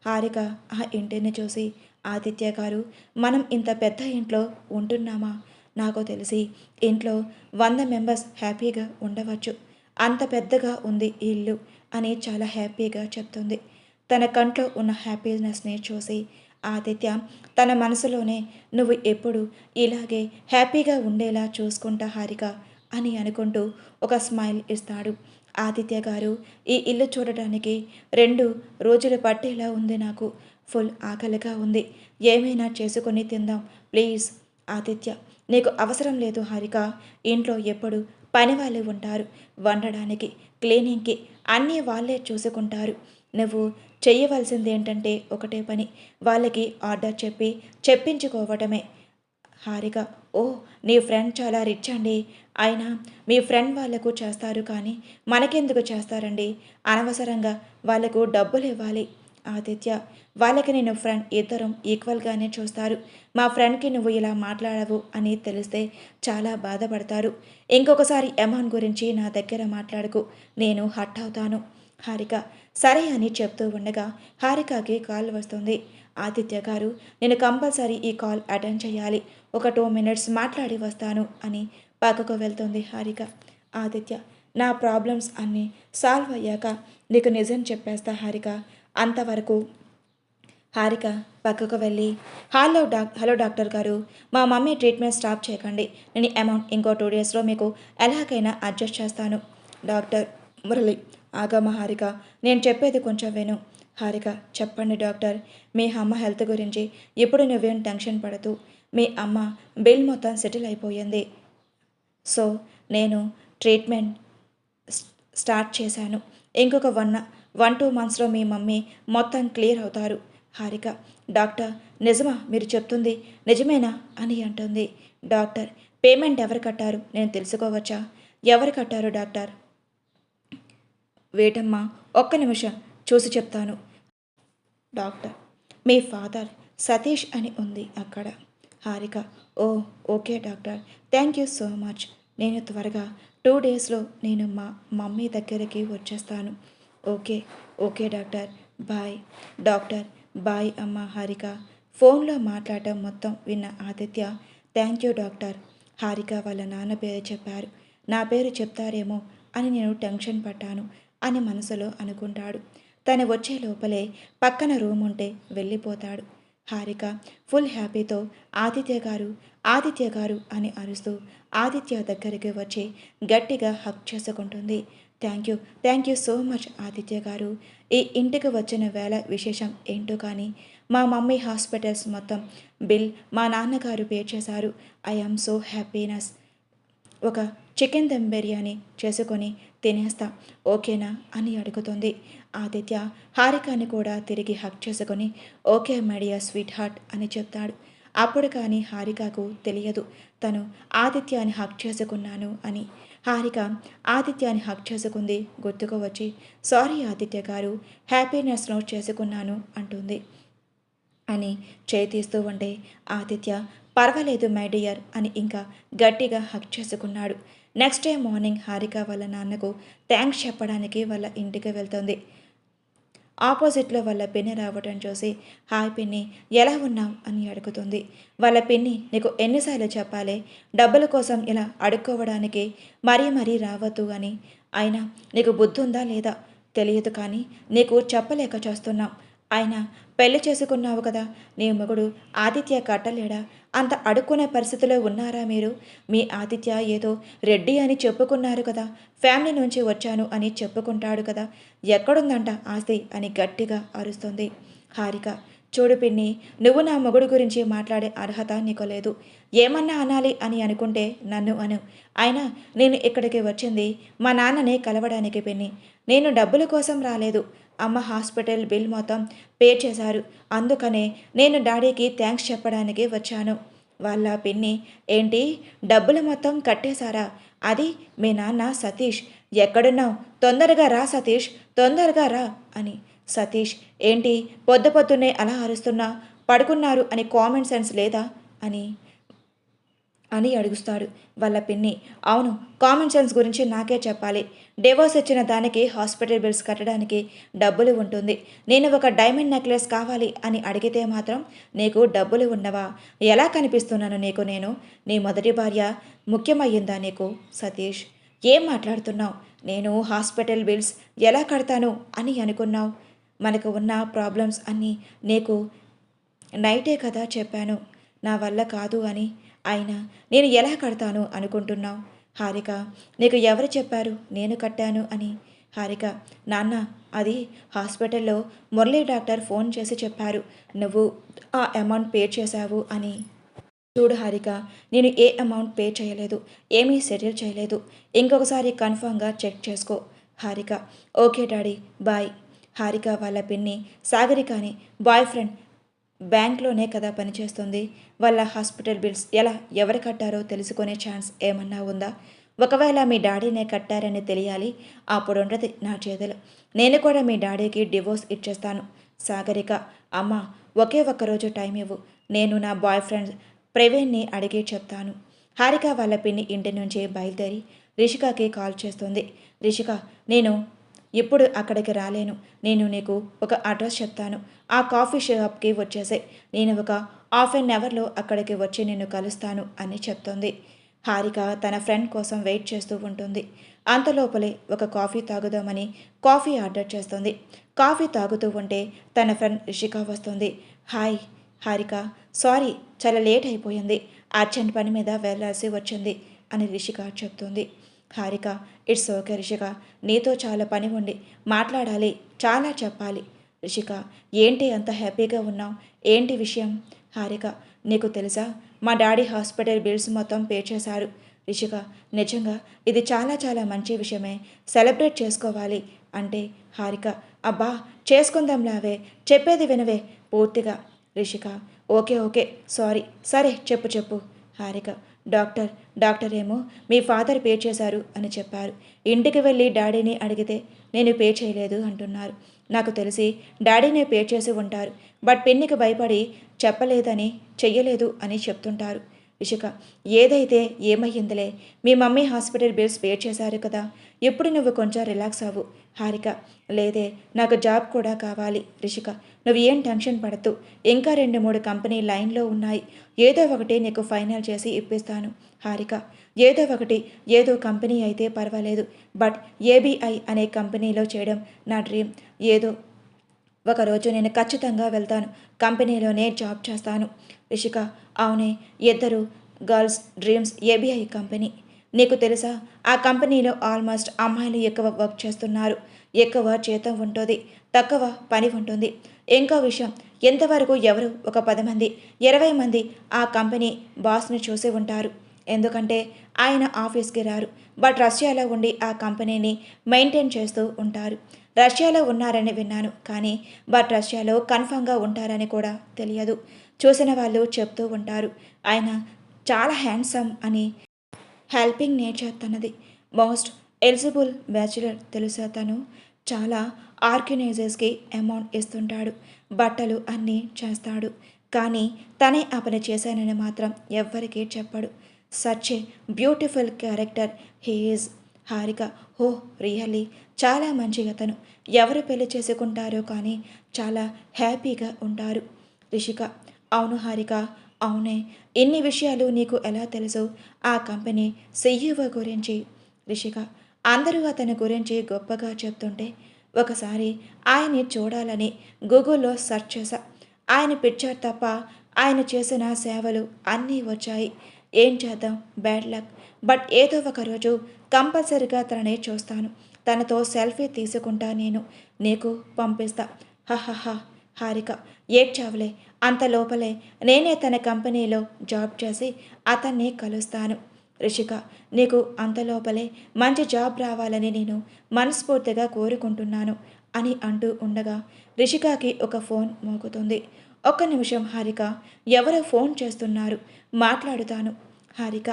Speaker 1: హారిక ఆ ఇంటిని చూసి, ఆదిత్య గారు, మనం ఇంత పెద్ద ఇంట్లో ఉంటున్నామా? నాకు తెలిసి ఇంట్లో 100 మెంబర్స్ హ్యాపీగా ఉండవచ్చు. అంత పెద్దగా ఉంది ఈ ఇల్లు అని చాలా హ్యాపీగా చెప్తుంది. తన కంట్లో ఉన్న హ్యాపీనెస్ని చూసి ఆదిత్య తన మనసులోనే, నువ్వు ఎప్పుడు ఇలాగే హ్యాపీగా ఉండేలా చూసుకుంటా హారిక అని అనుకుంటూ ఒక స్మైల్ ఇస్తాడు. ఆదిత్య గారు, ఈ ఇల్లు చూడటానికి 2 రోజులు పట్టేలా ఉంది నాకు. ఫుల్ ఆకలిగా ఉంది. ఏమైనా చేసుకొని తిందాం ప్లీజ్. ఆదిత్య, నీకు అవసరం లేదు హారిక. ఇంట్లో ఎప్పుడు పని వాళ్ళు ఉంటారు. వండడానికి, క్లీనింగ్కి అన్నీ వాళ్ళే చూసుకుంటారు. నువ్వు చెయ్యవలసింది ఏంటంటే ఒకటే పని, వాళ్ళకి ఆర్డర్ చెప్పి చెప్పించుకోవటమే. హారిక, ఓ, నీ ఫ్రెండ్ చాలా రిచ్ అండి. అయినా మీ ఫ్రెండ్ వాళ్ళకు చేస్తారు కానీ మనకెందుకు చేస్తారండి? అనవసరంగా వాళ్ళకు డబ్బులు ఇవ్వాలి. ఆదిత్య, వాళ్ళకి నేను ఫ్రెండ్ ఇద్దరం ఈక్వల్గానే చూస్తారు. మా ఫ్రెండ్కి నువ్వు ఇలా మాట్లాడవు అని తెలిస్తే చాలా బాధపడతారు. ఇంకొకసారి అమౌంట్ గురించి నా దగ్గర మాట్లాడకు, నేను హర్ట్ అవుతాను. హారిక సరే అని చెప్తూ ఉండగా హారికకి కాల్ వస్తుంది. ఆదిత్య గారు, నేను కంపల్సరీ ఈ కాల్ అటెండ్ చేయాలి. ఒక 2 మినిట్స్ మాట్లాడి వస్తాను అని పక్కకు వెళ్తుంది హారిక. ఆదిత్య, నా ప్రాబ్లమ్స్ అన్నీ సాల్వ్ అయ్యాక నీకు నిజం చెప్పేస్తా హారిక. అంతవరకు హారిక పక్కకు వెళ్ళి, హలో డాక్టర్ గారు, మా మమ్మీ ట్రీట్మెంట్ స్టాప్ చేయకండి. నేను అమౌంట్ ఇంకో 2 డేస్లో మీకు ఎలాగైనా అడ్జస్ట్ చేస్తాను. డాక్టర్ మురళి, ఆగమ్మ హారిక, నేను చెప్పేది కొంచెం విను. హారిక, చెప్పండి డాక్టర్. మీ అమ్మ హెల్త్ గురించి ఇప్పుడు నువ్వేం టెన్షన్ పడదు. మీ అమ్మ బిల్ మొత్తం సెటిల్ అయిపోయింది. సో నేను ట్రీట్మెంట్ స్టార్ట్ చేశాను. ఇంకొక 1-2 మంత్స్లో మీ మమ్మీ మొత్తం క్లియర్ అవుతారు. హారిక, డాక్టర్, నిజమా మీరు చెప్తుంది? నిజమేనా అని అంటుంది. డాక్టర్, పేమెంట్ ఎవరు కట్టారు నేను తెలుసుకోవచ్చా? ఎవరు కట్టారు డాక్టర్? వేటమ్మా, ఒక్క నిమిషం చూసి చెప్తాను. డాక్టర్, మీ ఫాదర్ సతీష్ అని ఉంది అక్కడ. Harika, oh, okay doctor, thank you so much. నేను త్వరగా 2 డేస్లో నేను మా మమ్మీ దగ్గరికి వచ్చేస్తాను. Okay, okay doctor, bye. Doctor, bye అమ్మ. హారిక ఫోన్లో మాట్లాడటం మొత్తం విన్న Aditya, thank you doctor. Harika వాళ్ళ నాన్న పేరు చెప్పారు, నా పేరు చెప్తారేమో అని నేను టెన్షన్ పడ్డాను అని మనసులో అనుకుంటాడు. తను వచ్చే లోపలే పక్కన రూమ్ ఉంటే వెళ్ళిపోతాడు. హారిక ఫుల్ హ్యాపీతో ఆదిత్య గారు, ఆదిత్య గారు అని అరుస్తూ ఆదిత్య దగ్గరికి వచ్చి గట్టిగా హక్ చేసుకుంటుంది. Thank you so much Aditya గారు. ఈ ఇంటికి వచ్చిన వేళ విశేషం ఏంటో కానీ మా మమ్మీ హాస్పిటల్స్ మొత్తం బిల్ మా నాన్నగారు పే చేశారు. I am so happiness. ఒక చికెన్ దమ్ బిర్యానీ చేసుకొని తినేస్తా, ఓకేనా అని అడుగుతుంది. ఆదిత్య హారికని కూడా తిరిగి హక్ చేసుకొని okay my dear sweet heart అని చెప్తాడు. అప్పుడు కానీ హారికకు తెలియదు తను ఆదిత్యాన్ని హక్ చేసుకున్నాను అని. హారిక ఆదిత్యాన్ని హక్ చేసుకుంది గుర్తుకు వచ్చి, సారీ ఆదిత్య గారు, హ్యాపీనెస్ నోట్ చేసుకున్నాను అంటుంది. అని చేతీస్తూ ఉంటే ఆదిత్య, పర్వాలేదు మై డియర్ అని ఇంకా గట్టిగా హక్ చేసుకున్నాడు. నెక్స్ట్ డే మార్నింగ్ హారిక వాళ్ళ నాన్నకు థ్యాంక్స్ చెప్పడానికి వాళ్ళ ఇంటికి వెళ్తుంది. ఆపోజిట్లో వాళ్ళ పిన్ని రావటం చూసి, హాయ్ పిన్ని, ఎలా ఉన్నావు అని అడుగుతుంది. వాళ్ళ పిన్ని, నీకు ఎన్నిసార్లు చెప్పాలి, డబ్బుల కోసం ఇలా అడుక్కోవడానికి మరీ రావద్దు అని. అయినా నీకు బుద్ధి ఉందా లేదా తెలియదు కానీ నీకు చెప్పలేక చేస్తున్నాం. అయినా పెళ్లి చేసుకున్నావు కదా, నీ మొగుడు ఆదిత్య కట్టలేడా? అంత అడుక్కునే పరిస్థితిలో ఉన్నారా మీరు? మీ ఆదిత్య ఏదో రెడ్డి అని చెప్పుకున్నారు కదా, ఫ్యామిలీ నుంచి వచ్చాను అని చెప్పుకుంటాడు కదా, ఎక్కడుందంట ఆస్తి అని గట్టిగా అరుస్తుంది. హారిక, చూడు పిన్ని, నువ్వు నా మొగుడు గురించి మాట్లాడే అర్హత నీకు లేదు. ఏమన్నా అనాలి అని అనుకుంటే నన్ను అను. అయినా నేను ఇక్కడికి వచ్చింది మా నాన్నని కలవడానికి పిన్ని. నేను డబ్బుల కోసం రాలేదు. అమ్మ హాస్పిటల్ బిల్ మొత్తం పే చేశారు, అందుకనే నేను డాడీకి థ్యాంక్స్ చెప్పడానికి వచ్చాను. వాళ్ళ పిన్ని, ఏంటి డబ్బులు మొత్తం కట్టేశారా? అది మీ నాన్న సతీష్. ఎక్కడున్నావు? తొందరగా రా సతీష్, తొందరగా రా అని సతీష్, ఏంటి పొద్దున్నే అలా అరుస్తున్నా? పడుకున్నారు అని కామన్ సెన్స్ లేదా అని అని అడుగుస్తాడు వాళ్ళ పిన్ని. అవును, కామన్ సెన్స్ గురించి నాకే చెప్పాలి. డివోర్స్ ఇచ్చిన దానికి హాస్పిటల్ బిల్స్ కట్టడానికి డబ్బులు ఉంటుంది. నేను ఒక డైమండ్ నెక్లెస్ కావాలి అని అడిగితే మాత్రం నీకు డబ్బులు ఉండవా? ఎలా కనిపిస్తున్నాను నీకు నేను? నీ మొదటి భార్య ముఖ్యమయ్యిందా నీకు? సతీష్, ఏం మాట్లాడుతున్నావు? నేను హాస్పిటల్ బిల్స్ ఎలా కడతాను అని అనుకున్నావు? మనకు ఉన్న ప్రాబ్లమ్స్ అన్నీ నీకు నైటే కదా చెప్పాను నా వల్ల కాదు అని. అయినా నేను ఎలా కడతాను అనుకుంటున్నావు? హారిక, నీకు ఎవరు చెప్పారు నేను కట్టాను అని? హారిక, నాన్న, అది హాస్పిటల్లో మురళీ డాక్టర్ ఫోన్ చేసి చెప్పారు నువ్వు ఆ అమౌంట్ పే చేశావు అని. చూడు హారిక, నేను ఏ అమౌంట్ పే చేయలేదు, ఏమీ సెటిల్ చేయలేదు. ఇంకొకసారి కన్ఫామ్గా చెక్ చేసుకో. Harika, okay daddy, bye. Harika వాళ్ళ పిన్ని సాగరికని బాయ్ ఫ్రెండ్ బ్యాంక్లోనే కదా పనిచేస్తుంది. వాళ్ళ హాస్పిటల్ బిల్స్ ఎలా ఎవరు కట్టారో తెలుసుకునే ఛాన్స్ ఏమన్నా ఉందా? ఒకవేళ మీ డాడీనే కట్టారని తెలియాలి, అప్పుడుంటది నా చేతులు. నేను కూడా మీ డాడీకి డివోర్స్ ఇచ్చేస్తాను. సాగరిక, అమ్మ, ఒకే ఒక్కరోజు టైం ఇవ్వు, నేను నా బాయ్ ఫ్రెండ్ ప్రవీణ్ని అడిగి చెప్తాను. హారిక వాళ్ళ పిన్ని ఇంటి నుంచి బయలుదేరి రిషికాకి కాల్ చేస్తుంది. రిషిక, నేను ఇప్పుడు అక్కడికి రాలేను. నేను నీకు ఒక అడ్రస్ చెప్తాను, ఆ కాఫీ షాప్కి వచ్చేసే. నేను ఒక హాఫ్ అన్ అవర్లో అక్కడికి వచ్చి నిన్ను కలుస్తాను అని చెప్తుంది. హారిక తన ఫ్రెండ్ కోసం వెయిట్ చేస్తూ ఉంటుంది. అంతలోపలే ఒక కాఫీ తాగుదామని కాఫీ ఆర్డర్ చేస్తుంది. కాఫీ తాగుతూ ఉంటే తన ఫ్రెండ్ రిషిక వస్తుంది. హాయ్ హారిక, సారీ, చాలా లేట్ అయిపోయింది, అర్జెంట్ పని మీద వెళ్ళాల్సి వచ్చింది అని రిషిక చెప్తుంది. హారిక, ఇట్స్ ఓకే రిషిక, నీతో చాలా పని ఉండి మాట్లాడాలి, చాలా చెప్పాలి. రిషిక, ఏంటి అంత హ్యాపీగా ఉన్నావు? ఏంటి విషయం? హారిక, నీకు తెలుసా, మా డాడీ హాస్పిటల్ బిల్స్ మొత్తం పే చేశారు. రిషిక, నిజంగా ఇది చాలా చాలా మంచి విషయమే, సెలబ్రేట్ చేసుకోవాలి అంటే. హారిక, అబ్బా, చేసుకుందాంలావే, చెప్పేది వినవే పూర్తిగా. రిషిక, ఓకే ఓకే, సారీ, సరే చెప్పు చెప్పు. హారిక, డాక్టర్ ఏమో మీ ఫాదర్ పే చేశారు అని చెప్పారు. ఇంటికి వెళ్ళి డాడీని అడిగితే నేను పే చేయలేదు అంటున్నారు. నాకు తెలిసి డాడీనే పే చేసి ఉంటారు, బట్ పిన్నికి భయపడి చెప్పలేదని, చెయ్యలేదు అని చెప్తుంటారు. రిషిక, ఏదైతే ఏమయ్యిందిలే, మీ మమ్మీ హాస్పిటల్ బిల్స్ పే చేశారు కదా, ఇప్పుడు నువ్వు కొంచెం రిలాక్స్ అవ్వు. హారిక, లేదే, నాకు జాబ్ కూడా కావాలి. రిషిక, నువ్వు ఏం టెన్షన్ పడద్దు, ఇంకా 2-3 కంపెనీ లైన్లో ఉన్నాయి, ఏదో ఒకటి నీకు ఫైనల్ చేసి ఇప్పిస్తాను. హారిక, ఏదో ఒకటి, ఏదో కంపెనీ అయితే పర్వాలేదు, బట్ ఏబిఐ అనే కంపెనీలో చేయడం నా డ్రీమ్. ఏదో ఒకరోజు నేను ఖచ్చితంగా వెళ్తాను, కంపెనీలోనే జాబ్ చేస్తాను. రిషిక, అవునే, ఇద్దరు గర్ల్స్ డ్రీమ్స్ ఏబిఐ కంపెనీ. నీకు తెలుసా, ఆ కంపెనీలో ఆల్మోస్ట్ అమ్మాయిలు ఎక్కువ వర్క్ చేస్తున్నారు. ఎక్కువ జీతం ఉంటుంది, తక్కువ పని ఉంటుంది. ఇంకో విషయం, ఎంతవరకు ఎవరు ఒక 10 మంది 20 మంది ఆ కంపెనీ బాస్ని చూసి ఉంటారు. ఎందుకంటే ఆయన ఆఫీస్కి రారు, బట్ రష్యాలో ఉండి ఆ కంపెనీని మెయింటైన్ చేస్తూ ఉంటారు. రష్యాలో ఉన్నారని విన్నాను, కానీ బట్ రష్యాలో కన్ఫర్మ్గా ఉంటారని కూడా తెలియదు. చూసిన వాళ్ళు చెప్తూ ఉంటారు ఆయన చాలా హ్యాండ్సమ్ అని. హెల్పింగ్ నేచర్ తనది. మోస్ట్ ఎలిజిబుల్ బ్యాచులర్ తెలుసా తను. చాలా ఆర్గనైజర్స్కి అమౌంట్ ఇస్తుంటాడు, బట్టలు అన్నీ చేస్తాడు, కానీ తనే ఆ పని చేశానని మాత్రం ఎవ్వరికీ చెప్పడు. Such a beautiful character he is. Harika, oh really, చాలా మంచి అతను. ఎవరు పెళ్లి చేసుకుంటారో కానీ చాలా హ్యాపీగా ఉంటారు. రిషిక, అవును హారిక, అవునే, ఇన్ని విషయాలు నీకు ఎలా తెలుసు ఆ కంపెనీ సీఈఓ గురించి? రిషిక, అందరూ అతని గురించి గొప్పగా చెప్తుంటే ఒకసారి ఆయన్ని చూడాలని గూగుల్లో సెర్చ్ చేశా. ఆయన పిక్చర్ తప్ప ఆయన చేసిన సేవలు అన్నీ వచ్చాయి. ఏం చేద్దాం, బ్యాడ్ లక్, బట్ ఏదో ఒక రోజు కంపల్సరిగా తననే చూస్తాను, తనతో సెల్ఫీ తీసుకుంటా, నేను నీకు పంపిస్తా. హహహ. హారిక, ఏడ్చావులే, అంత లోపలే నేనే తన కంపెనీలో జాబ్ చేసి అతన్ని కలుస్తాను. రిషిక, నీకు అంత లోపలే మంచి జాబ్ రావాలని నేను మనస్ఫూర్తిగా కోరుకుంటున్నాను అని అంటూ ఉండగా రిషికాకి ఒక ఫోన్ మోగుతుంది. ఒక్క నిమిషం హారిక, ఎవరో ఫోన్ చేస్తున్నారు, మాట్లాడుతాను. Harika,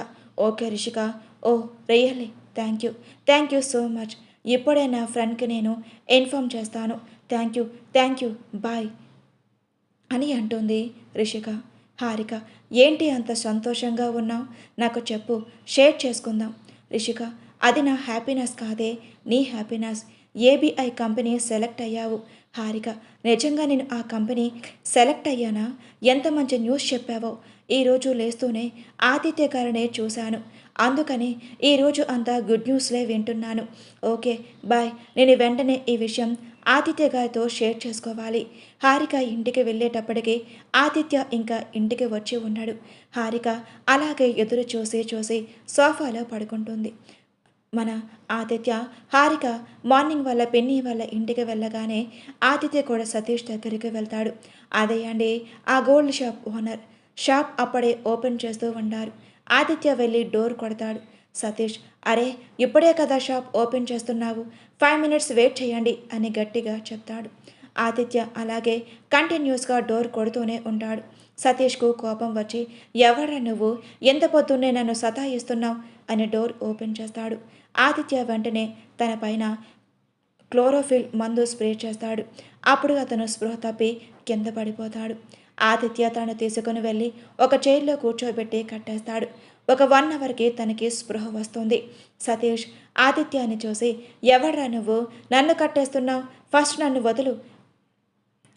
Speaker 1: okay Rishika, oh really thank you so much. ఇప్పుడే నా ఫ్రెండ్కి నేను ఇన్ఫామ్ చేస్తాను, thank you, thank you, bye అని అంటుంది రిషిక. హారిక, ఏంటి అంత సంతోషంగా ఉన్నావు? నాకు చెప్పు, షేర్ చేసుకుందాం. రిషిక, అది నా హ్యాపీనెస్ కాదే, నీ హ్యాపీనెస్. ఏబిఐ కంపెనీ సెలెక్ట్ అయ్యావు. హారిక, నిజంగా నేను ఆ కంపెనీ సెలెక్ట్ అయ్యానా? ఎంత మంచి న్యూస్ చెప్పావో. ఈరోజు లేస్తూనే ఆదిత్య గారినే చూశాను. అందుకని ఈరోజు అంతా గుడ్ న్యూస్లే వింటున్నాను. Okay, bye. నేను వెంటనే ఈ విషయం ఆదిత్య గారితో షేర్ చేసుకోవాలి. హారిక ఇంటికి వెళ్ళేటప్పటికి ఆదిత్య ఇంకా ఇంటికి వచ్చి ఉన్నాడు. హారిక అలాగే ఎదురు చూసి చూసి సోఫాలో పడుకుంటుంది. మన ఆదిత్య హారిక మార్నింగ్ వాళ్ళ పిన్ని వాళ్ళ ఇంటికి వెళ్ళగానే ఆదిత్య కూడా సతీష్ దగ్గరికి వెళ్తాడు. అదే అండి ఆ గోల్డ్ షాప్ ఓనర్. షాప్ అప్పుడే ఓపెన్ చేస్తూ ఉంటారు. ఆదిత్య వెళ్ళి డోర్ కొడతాడు. సతీష్, అరే ఇప్పుడే కదా షాప్ ఓపెన్ చేస్తున్నావు, 5 మినిట్స్ వెయిట్ చేయండి అని గట్టిగా చెప్తాడు. ఆదిత్య అలాగే కంటిన్యూస్గా డోర్ కొడుతూనే ఉంటాడు. సతీష్కు కోపం వచ్చి, ఎవరా నువ్వు, ఎంత పొద్దున్నే నన్ను సతాయిస్తున్నావు అని డోర్ ఓపెన్ చేస్తాడు. ఆదిత్య వెంటనే తన పైన క్లోరోఫిల్ మందు స్ప్రే చేస్తాడు. అప్పుడు అతను స్పృహ తప్పి కింద పడిపోతాడు. ఆదిత్య తను తీసుకుని వెళ్ళి ఒక చైర్లో కూర్చోబెట్టి కట్టేస్తాడు. ఒక 1 అవర్కి తనకి స్పృహ వస్తుంది. సతీష్ ఆదిత్యాన్ని చూసి, ఎవడ్రా నువ్వు, నన్ను కట్టేస్తున్నావు, ఫస్ట్ నన్ను వదులు.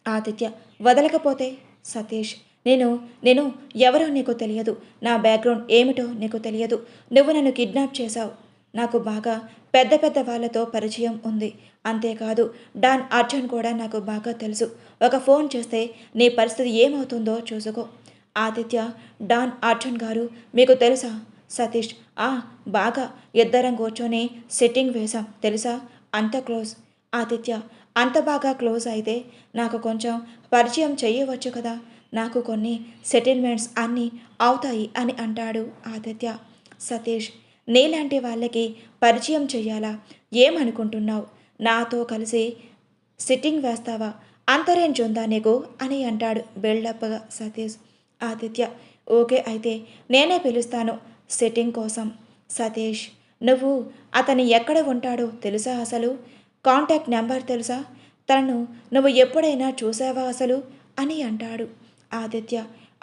Speaker 1: ఆదిత్య, వదలకపోతే? సతీష్, నేను నేను ఎవరో నీకు తెలియదు, నా బ్యాక్గ్రౌండ్ ఏమిటో నీకు తెలియదు, నువ్వు నన్ను కిడ్నాప్ చేశావు. నాకు బాగా పెద్ద పెద్ద వాళ్ళతో పరిచయం ఉంది. అంతేకాదు డాన్ అర్జున్ కూడా నాకు బాగా తెలుసు. ఒక ఫోన్ చేస్తే నీ పరిస్థితి ఏమవుతుందో చూసుకో. ఆదిత్య, డాన్ అర్జున్ గారు మీకు తెలుసా? సతీష్, బాగా, ఇద్దరం కూర్చొని సెట్టింగ్ వేశాం తెలుసా, అంత క్లోజ్. ఆదిత్య, అంత బాగా క్లోజ్ అయితే నాకు కొంచెం పరిచయం చేయవచ్చు కదా, నాకు కొన్ని సెటిల్మెంట్స్ అన్నీ అవుతాయి అని అంటాడు ఆదిత్య. సతీష్, నీలాంటి వాళ్ళకి పరిచయం చెయ్యాలా? ఏమనుకుంటున్నావు? నాతో కలిసి సిట్టింగ్ వేస్తావా? అంత రేంజ్ ఉందా నీకు అని అంటాడు బిల్డప్గా సతీష్. ఆదిత్య, ఓకే అయితే నేనే పిలుస్తాను సిట్టింగ్ కోసం. సతీష్, నువ్వు అతను ఎక్కడ ఉంటాడో తెలుసా అసలు? కాంటాక్ట్ నెంబర్ తెలుసా? తనను నువ్వు ఎప్పుడైనా చూసావా అసలు అని అంటాడు. ఆదిత్య,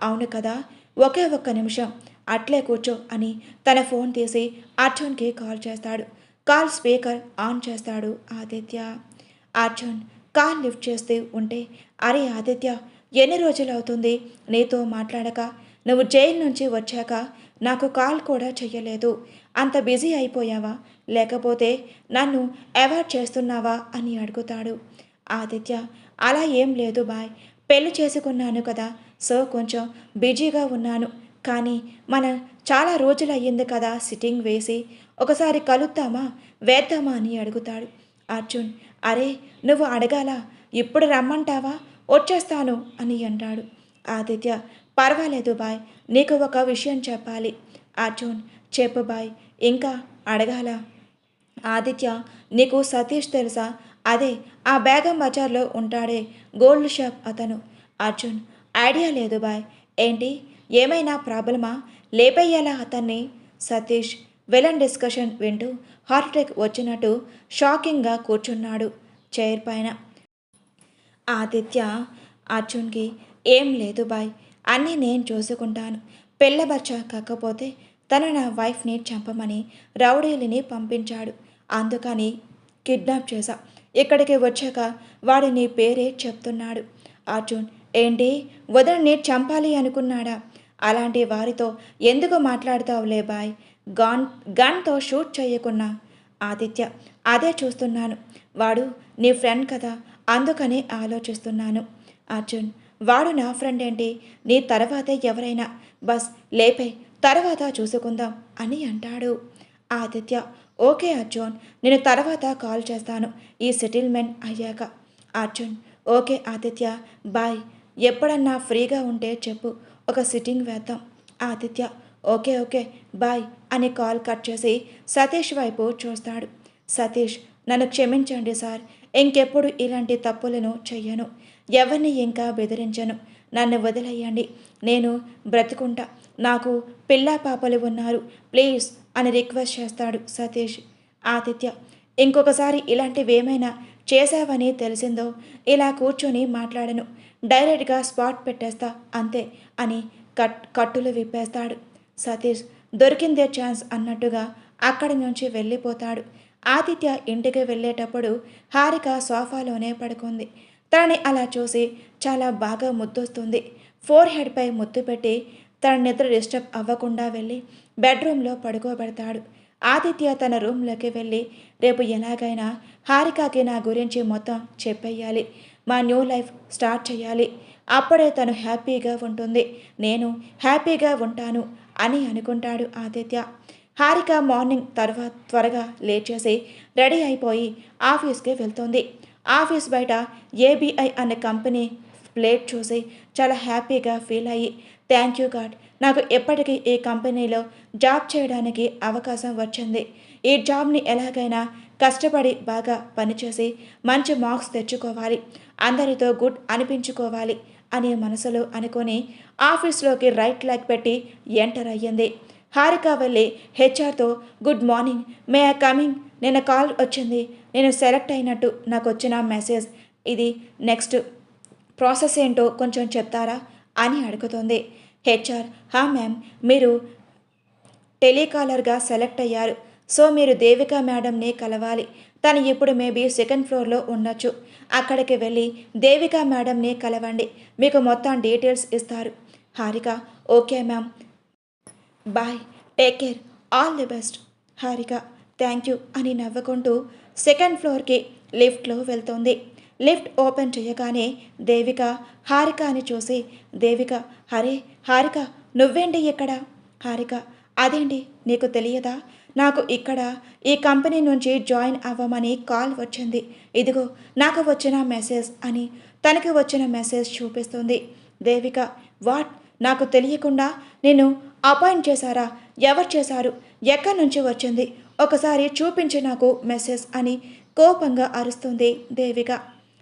Speaker 1: అవును కదా, ఒకే ఒక్క నిమిషం అట్లే కూర్చో అని తన ఫోన్ తీసి అర్జున్కి కాల్ చేస్తాడు. కాల్ స్పీకర్ ఆన్ చేస్తాడు ఆదిత్య. అర్జున్ కాల్ లిఫ్ట్ చేస్తూ ఉంటే, అరే ఆదిత్య, ఎన్ని రోజులు అవుతుంది నీతో మాట్లాడక? నువ్వు జైలు నుంచి వచ్చాక నాకు కాల్ కూడా చెయ్యలేదు. అంత బిజీ అయిపోయావా, లేకపోతే నన్ను అవాయిడ్ చేస్తున్నావా అని అడుగుతాడు. ఆదిత్య, అలా ఏం లేదు బాయ్, పెళ్లి చేసుకున్నాను కదా, సో కొంచెం బిజీగా ఉన్నాను. కానీ మనం చాలా రోజులు అయ్యింది కదా సిట్టింగ్ వేసి, ఒకసారి కలుద్దామా, వేద్దామా అని అడుగుతాడు. అర్జున్, అరే నువ్వు అడగాలా, ఇప్పుడు రమ్మంటావా, వచ్చేస్తాను అని అంటాడు. ఆదిత్య, పర్వాలేదు బాయ్, నీకు ఒక విషయం చెప్పాలి. అర్జున్, చెప్పు బాయ్, ఇంకా అడగాల? ఆదిత్య, నీకు సతీష్ తెలుసా? అదే ఆ బేగం బజార్లో ఉంటాడే గోల్డ్ షాప్ అతను. అర్జున్, ఐడియా లేదు బాయ్. ఏంటి, ఏమైనా ప్రాబ్లమా, లేపేయాలా అతన్ని? సతీష్ విలన్ డిస్కషన్ వింటూ హార్ట్ అటాక్ వచ్చినట్టు షాకింగ్గా కూర్చున్నాడు చైర్ పైన. ఆదిత్య అర్జున్కి, ఏం లేదు బాయ్, అన్నీ నేను చూసుకుంటాను. పిల్లబచ్చ కాకపోతే తను నా వైఫ్ని చంపమని రౌడీలని పంపించాడు, అందుకని కిడ్నాప్ చేశా. ఇక్కడికి వచ్చాక వాడు నీ పేరే చెప్తున్నాడు. అర్జున్, ఏంటి, వదిలిని చంపాలి అనుకున్నాడా? అలాంటి వారితో ఎందుకు మాట్లాడతావులే బాయ్, గన్తో షూట్ చేయకున్నా. ఆదిత్య, అదే చూస్తున్నాను, వాడు నీ ఫ్రెండ్ కదా, అందుకని ఆలోచిస్తున్నాను. అర్జున్, వాడు నా ఫ్రెండ్ ఏంటి, నీ తర్వాతే ఎవరైనా, బస్ లేపే, తర్వాత చూసుకుందాం అని అంటాడు. ఆదిత్య, ఓకే అర్జున్, నేను తర్వాత కాల్ చేస్తాను ఈ సెటిల్మెంట్ అయ్యాక. అర్జున్, ఓకే ఆదిత్య, బాయ్, ఎప్పుడన్నా ఫ్రీగా ఉంటే చెప్పు, ఒక సిట్టింగ్ వేద్దాం. ఆదిత్య, ఓకే ఓకే బాయ్ అని కాల్ కట్ చేసి సతీష్ వైపు చూస్తాడు. సతీష్, నన్ను క్షమించండి సార్, ఇంకెప్పుడు ఇలాంటి తప్పులను చెయ్యను, ఎవరిని ఇంకా బెదిరించను, నన్ను వదిలేయండి, నేను బ్రతుకుంటా, నాకు పిల్లా పాపలు ఉన్నారు, ప్లీజ్ అని రిక్వెస్ట్ చేస్తాడు సతీష్. ఆదిత్య, ఇంకొకసారి ఇలాంటివేమైనా చేశావని తెలిసిందో ఇలా కూర్చొని మాట్లాడను, డైరెక్ట్గా స్పాట్ పెట్టేస్తా అంతే అని కట్టులు విప్పేస్తాడు. సతీష్ దొరికిందే ఛాన్స్ అన్నట్టుగా అక్కడి నుంచి వెళ్ళిపోతాడు. ఆదిత్య ఇంటికి వెళ్ళేటప్పుడు హారిక సోఫాలోనే పడుకుంది. తనని అలా చూసి చాలా బాగా ముద్దొస్తుంది. ఫోర్ హెడ్పై ముద్దు పెట్టి తన నిద్ర డిస్టర్బ్ అవ్వకుండా వెళ్ళి బెడ్రూమ్లో పడుకోబెడతాడు. ఆదిత్య తన రూమ్లోకి వెళ్ళి రేపు ఎలాగైనా హారికకి నా గురించి మొత్తం చెప్పేయాలి, మా న్యూ లైఫ్ స్టార్ట్ చేయాలి, అప్పుడే తను హ్యాపీగా ఉంటుంది, నేను హ్యాపీగా ఉంటాను అని అనుకుంటాడు ఆదిత్య. హారిక మార్నింగ్ తర్వాత త్వరగా లేచేసి రెడీ అయిపోయి ఆఫీస్కి వెళ్తుంది. ఆఫీస్ బయట ఏబిఐ అనే కంపెనీ ప్లేట్ చూసి చాలా హ్యాపీగా ఫీల్ అయ్యి, థ్యాంక్ యూ గాడ్, నాకు ఎప్పటికీ ఈ కంపెనీలో జాబ్ చేయడానికి అవకాశం వచ్చింది. ఈ జాబ్ని ఎలాగైనా కష్టపడి బాగా పనిచేసి మంచి మార్క్స్ తెచ్చుకోవాలి, అందరితో గుడ్ అనిపించుకోవాలి అని మనసులో అనుకొని ఆఫీస్లోకి రైట్ లెగ్ పెట్టి ఎంటర్ అయ్యింది. హారిక వెళ్ళి హెచ్ఆర్తో good morning, may I coming, నిన్న కాల్ వచ్చింది, నేను సెలెక్ట్ అయినట్టు నాకు వచ్చిన మెసేజ్, ఇది నెక్స్ట్ ప్రాసెస్ ఏంటో కొంచెం చెప్తారా అని అడుగుతుంది. హెచ్ఆర్, హా మ్యామ్, మీరు టెలికాలర్గా సెలెక్ట్ అయ్యారు, సో మీరు దేవిక మేడంని కలవాలి, తను ఇప్పుడు మేబీ సెకండ్ ఫ్లోర్లో ఉండొచ్చు, అక్కడికి వెళ్ళి దేవిక మేడంని కలవండి, మీకు మొత్తం డీటెయిల్స్ ఇస్తారు. Harika, okay ma'am, bye, take care, all the best. Harika thank you అని నవ్వుకుంటూ సెకండ్ ఫ్లోర్కి లిఫ్ట్లో వెళ్తుంది. లిఫ్ట్ ఓపెన్ చేయగానే దేవిక హారిక అని చూసి, దేవిక, హరే హారిక, నువ్వేంటి ఇక్కడ? హారిక, అదేంటి నీకు తెలియదా, నాకు ఇక్కడ ఈ కంపెనీ నుంచి జాయిన్ అవ్వమని కాల్ వచ్చింది, ఇదిగో నాకు వచ్చిన మెసేజ్ అని తనకి వచ్చిన మెసేజ్ చూపిస్తుంది. దేవిక, వాట్, నాకు తెలియకుండా నేను అపాయింట్ చేశారా, ఎవరు చేశారు, ఎక్కడి నుంచి వచ్చింది, ఒకసారి చూపించి నాకు మెసేజ్ అని కోపంగా అరుస్తుంది దేవిక.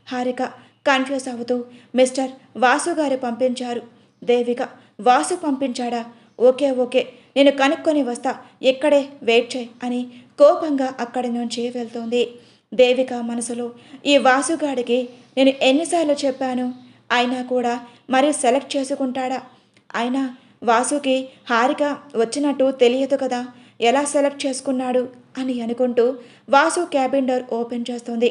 Speaker 1: హారిక కన్ఫ్యూజ్ అవుతూ, మిస్టర్ వాసు గారు పంపించారు. దేవిక, వాసు పంపించాడా, ఓకే ఓకే, నేను కనుక్కొని వస్తా, ఇక్కడే వెయిట్ చేయి అని కోపంగా అక్కడి నుంచి వెళ్తుంది. దేవిక మనసులో, ఈ వాసుగాడికి నేను ఎన్నిసార్లు చెప్పాను, అయినా కూడా మరి సెలెక్ట్ చేసుకుంటాడా, అయినా వాసుకి హారిక వచ్చినట్టు తెలియదు కదా, ఎలా సెలెక్ట్ చేసుకున్నాడు అని అనుకుంటూ వాసు క్యాబిన్ డోర్ ఓపెన్ చేస్తుంది.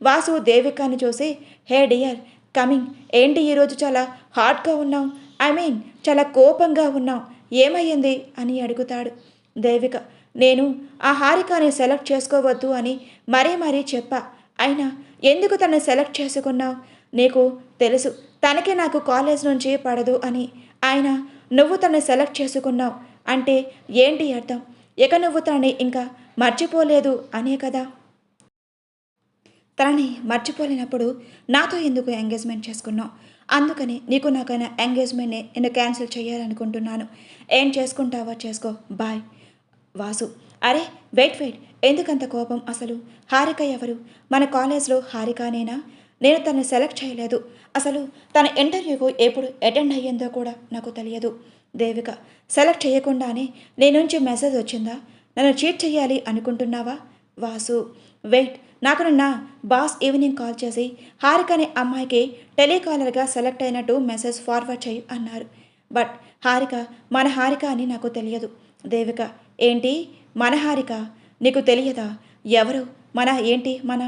Speaker 1: వాసు దేవికాని చూసి, హే డియర్, కమింగ్, ఏంటి ఈరోజు చాలా హాట్గా ఉన్నావు, ఐ మీన్ చాలా కోపంగా ఉన్నావు, ఏమయ్యింది అని అడుగుతాడు. దేవిక, నేను ఆ హారికని సెలెక్ట్ చేసుకోవద్దు అని మరీ చెప్పా, అయినా ఎందుకు తను సెలెక్ట్ చేసుకున్నావు, నీకు తెలుసు తనకి నాకు కాలేజ్ నుంచి పడదు అని, అయినా నువ్వు తను సెలెక్ట్ చేసుకున్నావు అంటే ఏంటి అర్థం, ఇక నువ్వు తనని ఇంకా మర్చిపోలేదు అనే కదా, తనని మర్చిపోలేనప్పుడు నాతో ఎందుకు ఎంగేజ్మెంట్ చేసుకున్నావు, అందుకని నీకు నాకైనా ఎంగేజ్మెంట్ని నేను క్యాన్సిల్ చేయాలనుకుంటున్నాను, ఏం చేసుకుంటావో చేసుకో, బాయ్. వాసు, అరే వెయిట్, ఎందుకంత కోపం, అసలు హారిక ఎవరు, మన కాలేజ్లో హారికనేనా, నేను తనని సెలెక్ట్ చేయలేదు, అసలు తన ఇంటర్వ్యూకు ఎప్పుడు అటెండ్ అయ్యిందో కూడా నాకు తెలియదు. దేవిక, సెలెక్ట్ చేయకుండానే నీ నుంచి మెసేజ్ వచ్చిందా, నన్ను చీట్ చేయాలి అనుకుంటున్నావా? వాసు, వెయిట్, నాకు నిన్న బాస్ ఈవినింగ్ కాల్ చేసి హారిక అనే అమ్మాయికి టెలికాలర్గా సెలెక్ట్ అయినట్టు మెసేజ్ ఫార్వర్డ్ చేయి అన్నారు, బట్ హారిక మన హారిక అని నాకు తెలియదు. దేవిక, ఏంటి మన హారిక, నీకు తెలియదా, ఎవరు మన, ఏంటి మన,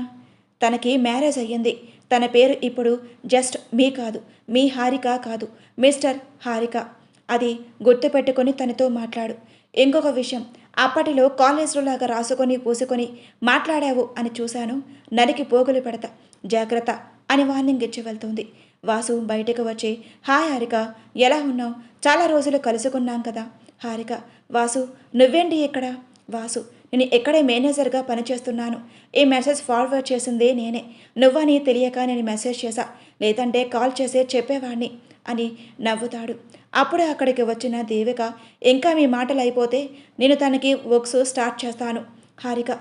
Speaker 1: తనకి మ్యారేజ్ అయ్యింది, తన పేరు ఇప్పుడు జస్ట్ మీ కాదు, మీ హారిక కాదు, మిస్టర్ హారిక, అది గుర్తుపెట్టుకొని తనతో మాట్లాడు. ఇంకొక విషయం, అప్పటిలో కాలేజ్లో లాగా రాసుకొని పూసుకొని మాట్లాడావు అని చూశాను, నరికి పోగులు పెడతా, జాగ్రత్త అని వార్నింగ్ ఇచ్చి వెళ్తుంది. వాసు బయటకు వచ్చి, హాయ్ హారిక, ఎలా ఉన్నావు, చాలా రోజులు కలుసుకున్నాం కదా. హారిక, వాసు నువ్వేంటి ఇక్కడ? వాసు, నేను ఇక్కడే మేనేజర్గా పనిచేస్తున్నాను, ఈ మెసేజ్ ఫార్వర్డ్ చేసిందే నేనే, నువ్వని తెలియక నేను మెసేజ్ చేశా, లేదంటే కాల్ చేసే చెప్పేవాడిని అని నవ్వుతాడు. అప్పుడే అక్కడికి వచ్చిన దేవిక, ఇంకా మీ మాటలు అయిపోతే నేను తనకి వర్క్స్ స్టార్ట్ చేస్తాను. Harika,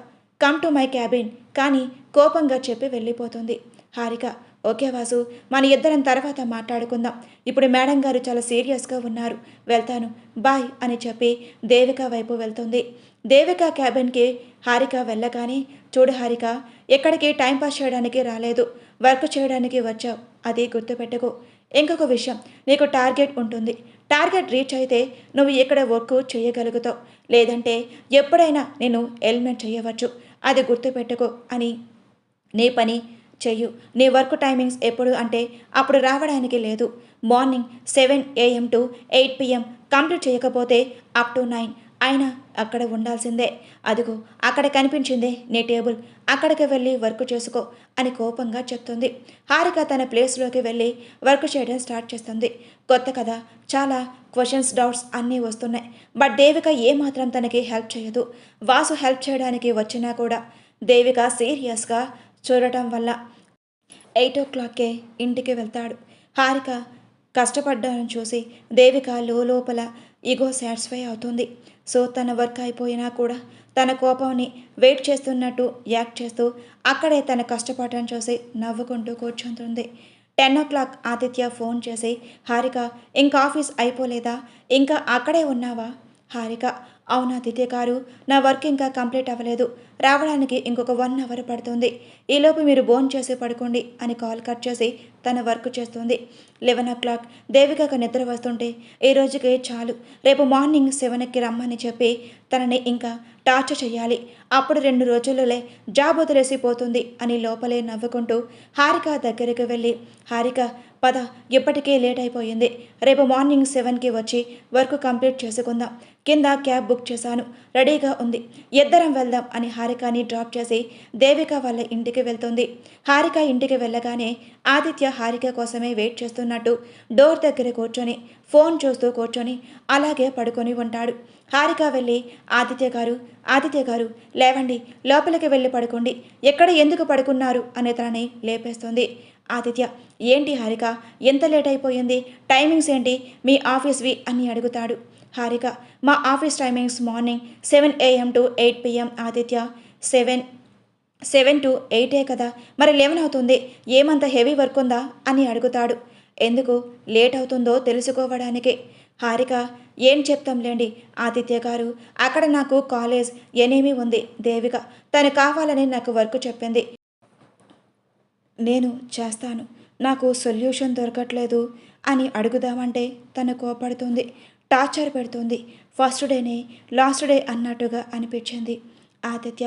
Speaker 1: come to my cabin కానీ కోపంగా చెప్పి వెళ్ళిపోతుంది. హారిక, ఓకే వాసు, మన ఇద్దరం తర్వాత మాట్లాడుకుందాం, ఇప్పుడు మేడం గారు చాలా సీరియస్గా ఉన్నారు, వెళ్తాను, బాయ్ అని చెప్పి దేవిక వైపు వెళ్తుంది. దేవిక క్యాబిన్కి హారిక వెళ్ళగానే, చూడు హారిక, ఎక్కడికి టైంపాస్ చేయడానికి రాలేదు, వర్క్ చేయడానికి వచ్చావు, అది గుర్తుపెట్టుకో. ఇంకొక విషయం, నీకు టార్గెట్ ఉంటుంది. టార్గెట్ రీచ్ అయితే నువ్వు ఇక్కడ వర్క్ చేయగలుగుతావు, లేదంటే ఎప్పుడైనా నేను ఎలిమినేట్ చేయవచ్చు, అది గుర్తుపెట్టుకో అని. నీ పని చెయ్యు. నీ వర్క్ టైమింగ్స్ ఎప్పుడు అంటే అప్పుడు రావడానికి లేదు. Morning 7 AM to 8 PM complete చేయకపోతే అప్ టు 9 అయినా అక్కడ ఉండాల్సిందే. అదిగో అక్కడ కనిపించిందే నీ టేబుల్, అక్కడికి వెళ్ళి వర్క్ చేసుకో అని కోపంగా చెప్తుంది. హారిక తన ప్లేస్లోకి వెళ్ళి వర్క్ చేయడం స్టార్ట్ చేస్తుంది. కొత్త కదా, చాలా క్వశ్చన్స్, డౌట్స్ అన్నీ వస్తున్నాయి. బట్ దేవిక ఏమాత్రం తనకి హెల్ప్ చేయదు. వాసు హెల్ప్ చేయడానికి వచ్చినా కూడా దేవిక సీరియస్గా చూడటం వల్ల 8 o'clockకే ఇంటికి వెళ్తాడు. హారిక కష్టపడ్డాను చూసి దేవిక లోపల ఈగో సాటిస్ఫై అవుతుంది. సో తన వర్క్ అయిపోయినా కూడా తన కోపాన్ని వెయిట్ చేస్తున్నట్టు యాక్ట్ చేస్తూ అక్కడే తన కష్టపడటం చూసి నవ్వుకుంటూ కూర్చుంటుంది. 10 o'clock ఆదిత్య ఫోన్ చేసి, హారిక, ఇంకా ఆఫీస్ అయిపోలేదా, ఇంకా అక్కడే ఉన్నావా? హారిక, అవునా ఆదిత్య గారు, నా వర్క్ ఇంకా కంప్లీట్ అవ్వలేదు, రావడానికి ఇంకొక 1 hour పడుతుంది, ఈలోపు మీరు భోన్ చేసి పడుకోండి అని కాల్ కట్ చేసి తన వర్క్ చేస్తుంది. 11 o'clock దేవికకు నిద్ర వస్తుంటే, ఈ రోజుకి చాలు, రేపు మార్నింగ్ 7కి రమ్మని చెప్పి తనని ఇంకా టార్చర్ చేయాలి, అప్పుడు 2 రోజులలోనే జాబ్ వదిలేసిపోతుంది అని లోపలే నవ్వుకుంటూ హారిక దగ్గరికి వెళ్ళి, హారిక పద, ఇప్పటికే లేట్ అయిపోయింది, రేపు మార్నింగ్ 7కి వచ్చి వర్క్ కంప్లీట్ చేసుకుందాం, కింద క్యాబ్ బుక్ చేశాను, రెడీగా ఉంది, ఇద్దరం వెళ్దాం అని హారికని డ్రాప్ చేసి దేవిక వాళ్ళ ఇంటికి వెళ్తుంది. హారిక ఇంటికి వెళ్ళగానే ఆదిత్య హారిక కోసమే వెయిట్ చేస్తున్నట్టు డోర్ దగ్గర కూర్చొని ఫోన్ చూస్తూ కూర్చొని అలాగే పడుకొని ఉంటాడు. హారిక వెళ్ళి, ఆదిత్య గారు లేవండి, లోపలికి వెళ్ళి పడుకోండి, ఎక్కడ ఎందుకు పడుకున్నారు అని తనని లేపేస్తుంది. ఆదిత్య, ఏంటి హారిక, ఎంత లేట్ అయిపోయింది, టైమింగ్స్ ఏంటి మీ ఆఫీస్వి అని అడుగుతాడు. హారిక, మా office timings morning 7 AM to 8 PM Aditya. 7 to 8 కదా, మరి 11 అవుతుంది, ఏమంత హెవీ వర్క్ ఉందా అని అడుగుతాడు. ఎందుకు లేట్ అవుతుందో తెలుసుకోవడానికి. హారిక, ఏం చెప్తాంలేండి ఆదిత్య గారు, అక్కడ నాకు కాలేజ్ ఎనేమి ఉంది, దేవిక తను కావాలని నాకు వర్క్ చెప్పింది, నేను చేస్తాను, నాకు సొల్యూషన్ దొరకట్లేదు అని అడుగుదామంటే తను కోపడుతుంది, టార్చర్ పెడుతుంది. ఫస్ట్ డేనే లాస్ట్ డే అన్నట్టుగా అనిపించింది. ఆదిత్య,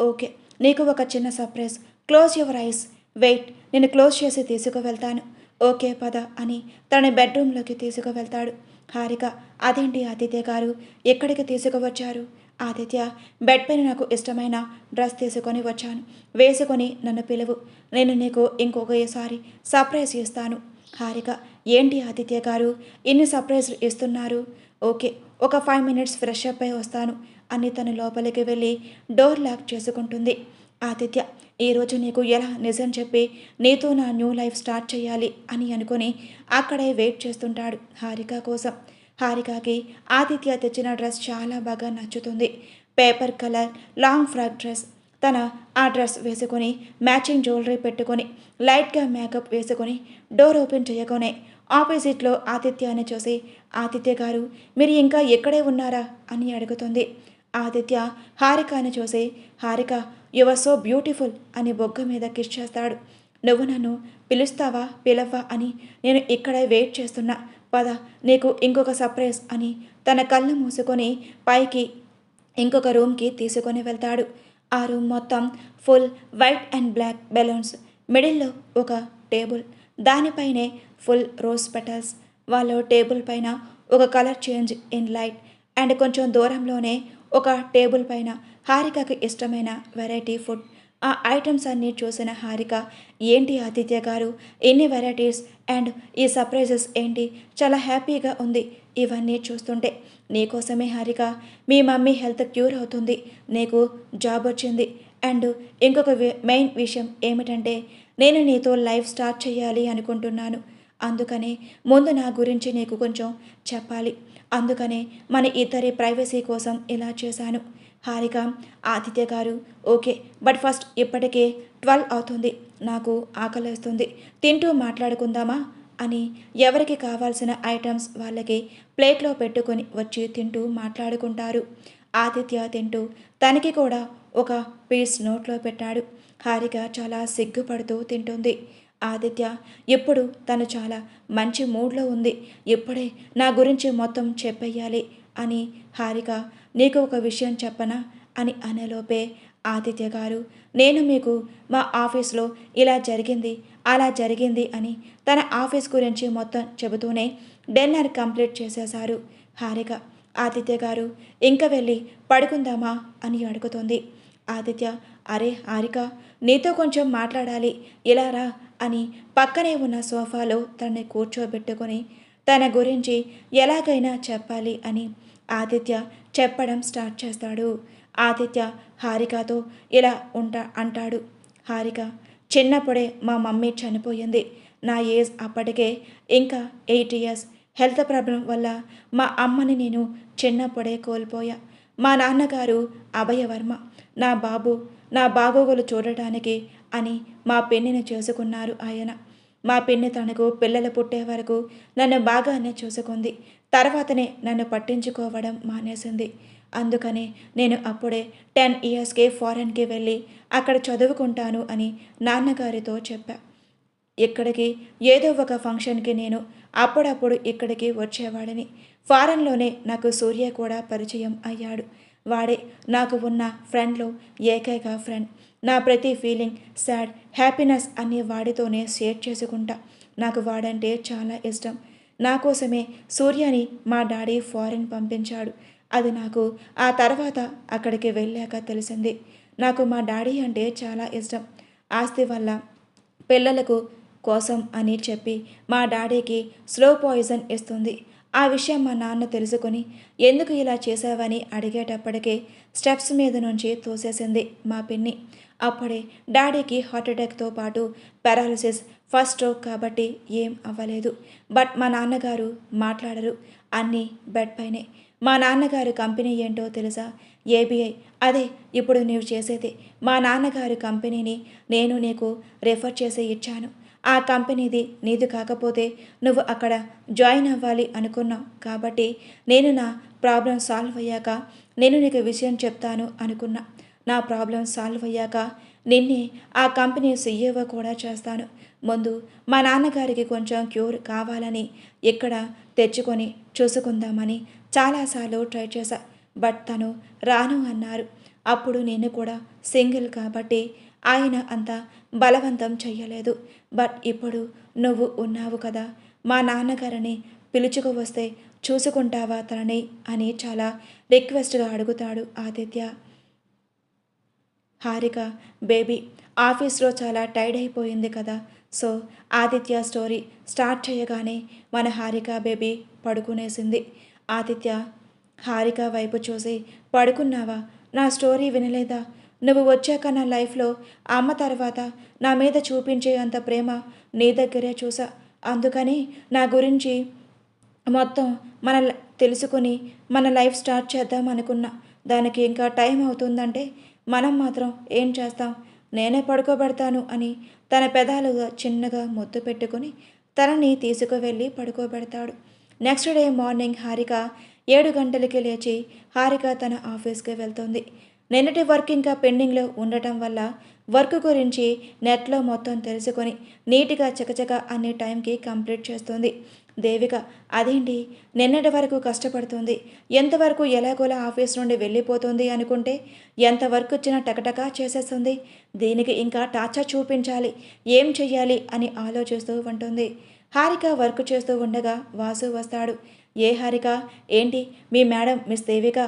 Speaker 1: ఓకే, నీకు ఒక చిన్న surprise, close your eyes, wait, నేను క్లోజ్ చేసి తీసుకువెళ్తాను, ఓకే పద అని తన బెడ్రూమ్లోకి తీసుకువెళ్తాడు. హారిక, అదేంటి ఆదిత్య గారు, ఎక్కడికి తీసుకువచ్చారు? ఆదిత్య, బెడ్ పైన నాకు ఇష్టమైన డ్రెస్ తీసుకొని వచ్చాను, వేసుకొని నన్ను పిలువు, నేను నీకు ఇంకొకసారి సర్ప్రైజ్ ఇస్తాను. హారిక, ఏంటి ఆదిత్య గారు, ఇన్ని సర్ప్రైజ్లు ఇస్తున్నారు? ఓకే, ఒక 5 minutes ఫ్రెష్ అప్ అయి వస్తాను అని తను లోపలికి వెళ్ళి డోర్ లాక్ చేసుకుంటుంది. ఆదిత్య, ఈరోజు నీకు ఎలా నిజం చెప్పి నీతో నా న్యూ లైఫ్ స్టార్ట్ చేయాలి అని అనుకుని అక్కడే వెయిట్ చేస్తుంటాడు హారిక కోసం. హారికకి ఆదిత్య తెచ్చిన డ్రెస్ చాలా బాగా నచ్చుతుంది. Paper colour long frock dress. తన ఆ డ్రెస్ వేసుకొని మ్యాచింగ్ జ్యువెలరీ పెట్టుకొని లైట్గా మేకప్ వేసుకొని డోర్ ఓపెన్ చేయగానే ఆపోజిట్లో ఆదిత్యని చూసి, ఆదిత్య గారు, మీరు ఇంకా ఎక్కడే ఉన్నారా అని అడుగుతుంది. ఆదిత్య హారికని చూసి, Harika, you are so beautiful అని బొగ్గ మీద కిస్ చేస్తాడు. నువ్వు నన్ను పిలవ్వా అని నేను ఇక్కడే వెయిట్ చేస్తున్నా, పద, నీకు ఇంకొక సర్ప్రైజ్ అని తన కళ్ళు మూసుకొని పైకి ఇంకొక రూమ్కి తీసుకొని వెళ్తాడు. ఆ రూమ్ మొత్తం full white and black balloons, మిడిల్లో ఒక టేబుల్, దానిపైనే ఫుల్ రోజ్ పెటల్స్, వాళ్ళ టేబుల్ పైన ఒక colour change in light, and కొంచెం దూరంలోనే ఒక టేబుల్ పైన హారికకి ఇష్టమైన వెరైటీ ఫుడ్. ఆ ఐటమ్స్ అన్నీ చూసిన హారిక, ఏంటి ఆదిత్య గారు, ఎన్ని వెరైటీస్ అండ్ ఈ సర్ప్రైజెస్ ఏంటి, చాలా హ్యాపీగా ఉంది ఇవన్నీ చూస్తుంటే. నీకోసమే హారిక, మీ మమ్మీ హెల్త్ క్యూర్ అవుతుంది, నీకు జాబ్ వచ్చింది, అండ్ ఇంకొక మెయిన్ విషయం ఏమిటంటే నేను నీతో లైఫ్ స్టార్ట్ చేయాలి అనుకుంటున్నాను, అందుకనే ముందు నా గురించి నీకు కొంచెం చెప్పాలి, అందుకనే మన ఇద్దరి ప్రైవసీ కోసం ఇలా చేశాను. హారిక, ఆదిత్య గారు, ఓకే, బట్ ఫస్ట్ ఇప్పటికే 12 అవుతుంది, నాకు ఆకలేస్తుంది, తింటూ మాట్లాడుకుందామా అని ఎవరికి కావాల్సిన ఐటమ్స్ వాళ్ళకి ప్లేట్లో పెట్టుకొని వచ్చి తింటూ మాట్లాడుకుంటారు. ఆదిత్య తింటూ తనకి కూడా ఒక పీస్ నోట్లో పెట్టాడు. హారిక చాలా సిగ్గుపడుతూ తింటుంది. ఆదిత్య ఇప్పుడు తను చాలా మంచి మూడ్లో ఉంది. ఇప్పుడే నా గురించి మొత్తం చెప్పేయాలి అని హారిక నీకు ఒక విషయం చెప్పనా అని అనేలోపే ఆదిత్య గారు నేను మీకు మా ఆఫీస్లో ఇలా జరిగింది అలా జరిగింది అని తన ఆఫీస్ గురించి మొత్తం చెబుతూనే డిన్నర్ కంప్లీట్ చేసేశారు. హారిక ఆదిత్య గారు ఇంక వెళ్ళి పడుకుందామా అని అడుగుతోంది. ఆదిత్య అరే హారిక నీతో కొంచెం మాట్లాడాలి ఇలా రా అని పక్కనే ఉన్న సోఫాలో తనని కూర్చోబెట్టుకొని తన గురించి ఎలాగైనా చెప్పాలి అని ఆదిత్య చెప్పడం స్టార్ట్ చేస్తాడు. ఆదిత్య హారికతో ఇలా అంటాడు. హారిక చిన్నప్పుడే మా మమ్మీ చనిపోయింది. నా ఏజ్ అప్పటికే ఇంకా 8 ఇయర్స్. హెల్త్ ప్రాబ్లం వల్ల మా అమ్మని నేను చిన్నప్పుడే కోల్పోయా. మా నాన్నగారు అభయవర్మ నా బాగోగులు చూడటానికి అని మా పిన్నిని చేసుకున్నారు ఆయన. మా పిన్ని తనకు పిల్లలు పుట్టే వరకు నన్ను బాగానే చూసుకుంది. తర్వాతనే నన్ను పట్టించుకోవడం మానేసింది. అందుకనే నేను అప్పుడే 10 ఇయర్స్కి ఫారెన్కి వెళ్ళి అక్కడ చదువుకుంటాను అని నాన్నగారితో చెప్పా. ఇక్కడికి ఏదో ఒక ఫంక్షన్కి నేను అప్పుడప్పుడు ఇక్కడికి వచ్చేవాడిని. ఫారెన్లోనే నాకు సూర్య కూడా పరిచయం అయ్యాడు. వాడే నాకు ఉన్న ఫ్రెండ్లో ఏకైక ఫ్రెండ్. నా ప్రతి ఫీలింగ్, సాడ్, హ్యాపీనెస్ అన్ని వాడితోనే షేర్ చేసుకుంటా. నాకు వాడంటే చాలా ఇష్టం. నా కోసమే సూర్యని మా డాడీ ఫారెన్ పంపించాడు. అది నాకు ఆ తర్వాత అక్కడికి వెళ్ళాక తెలిసింది. నాకు మా డాడీ అంటే చాలా ఇష్టం. ఆస్తి వల్ల పిల్లలకు కోసం అని చెప్పి మా డాడీకి స్లో పాయిజన్ ఇస్తుంది. ఆ విషయం మా నాన్న తెలుసుకొని ఎందుకు ఇలా చేశావని అడిగేటప్పటికే స్టెప్స్ మీద నుంచి తోసేసింది మా పిన్ని. అప్పుడే డాడీకి హార్ట్ అటాక్తో పాటు పారాలిసిస్, ఫస్ట్ స్ట్రోక్ కాబట్టి ఏం అవ్వలేదు. బట్ మా నాన్నగారు మాట్లాడరు. అన్నీ బెడ్ పైనే. మా నాన్నగారు కంపెనీ ఏంటో తెలుసా? ఏబిఐ. అదే ఇప్పుడు నీవు చేసేది. మా నాన్నగారి కంపెనీని నేను నీకు రెఫర్ చేసి ఇచ్చాను. ఆ కంపెనీది నీది కాకపోతే నువ్వు అక్కడ జాయిన్ అవ్వాలి అనుకున్నావు కాబట్టి నేను నా ప్రాబ్లం సాల్వ్ అయ్యాక నేను నీకు విషయం చెప్తాను అనుకున్నా. నా ప్రాబ్లం సాల్వ్ అయ్యాక నిన్నే ఆ కంపెనీ సీఈఓ కూడా చేస్తాను. ముందు మా నాన్నగారికి కొంచెం క్యూర్ కావాలని ఇక్కడ తెచ్చుకొని చూసుకుందామని చాలాసార్లు ట్రై చేశా. బట్ తను రాను అన్నారు. అప్పుడు నేను కూడా సింగిల్ కాబట్టి ఆయన అంత బలవంతం చెయ్యలేదు. బట్ ఇప్పుడు నువ్వు ఉన్నావు కదా, మా నాన్నగారిని పిలుచుకు వస్తే చూసుకుంటావా తనని అని చాలా రిక్వెస్ట్గా అడుగుతాడు ఆదిత్య. హారిక బేబీ ఆఫీస్లో చాలా టైర్డ్ అయిపోయింది కదా. సో ఆదిత్య స్టోరీ స్టార్ట్ చేయగానే మన హారిక బేబీ పడుకునేసింది. ఆదిత్య హారిక వైపు చూసి పడుకున్నావా? నా స్టోరీ వినలేదా? నువ్వు వచ్చాక నా లైఫ్లో అమ్మ తర్వాత నా మీద చూపించే అంత ప్రేమ నీ దగ్గరే చూసా. అందుకని నా గురించి మొత్తం తెలుసుకుని మన లైఫ్ స్టార్ట్ చేద్దాం అనుకున్నా. దానికి ఇంకా టైం అవుతుందంటే మనం మాత్రం ఏం చేస్తాం? నేనే పడుకోబెడతాను అని తన పెదాలుగా చిన్నగా ముద్దు పెట్టుకుని తనని తీసుకువెళ్ళి పడుకోబెడతాడు. నెక్స్ట్ డే మార్నింగ్ హారిక 7 గంటలకి లేచి హారిక తన ఆఫీస్కి వెళ్తుంది. నిన్నటి వర్క్ ఇంకా పెండింగ్లో ఉండటం వల్ల వర్క్ గురించి నెట్లో మొత్తం తెలుసుకొని నీట్గా చకచక అన్ని టైంకి కంప్లీట్ చేస్తుంది. దేవిక అదేంటి నిన్నటి వరకు కష్టపడుతుంది, ఎంతవరకు ఎలాగోలా ఆఫీస్ నుండి వెళ్ళిపోతుంది అనుకుంటే ఎంత వర్క్ వచ్చినా టకటకా చేసేస్తుంది. దీనికి ఇంకా టార్చర్ చూపించాలి, ఏం చెయ్యాలి అని ఆలోచిస్తూ ఉంటుంది. హారిక వర్క్ చేస్తూ ఉండగా వాసు వస్తాడు. ఏ హారిక, ఏంటి మీ మేడం మిస్ దేవిక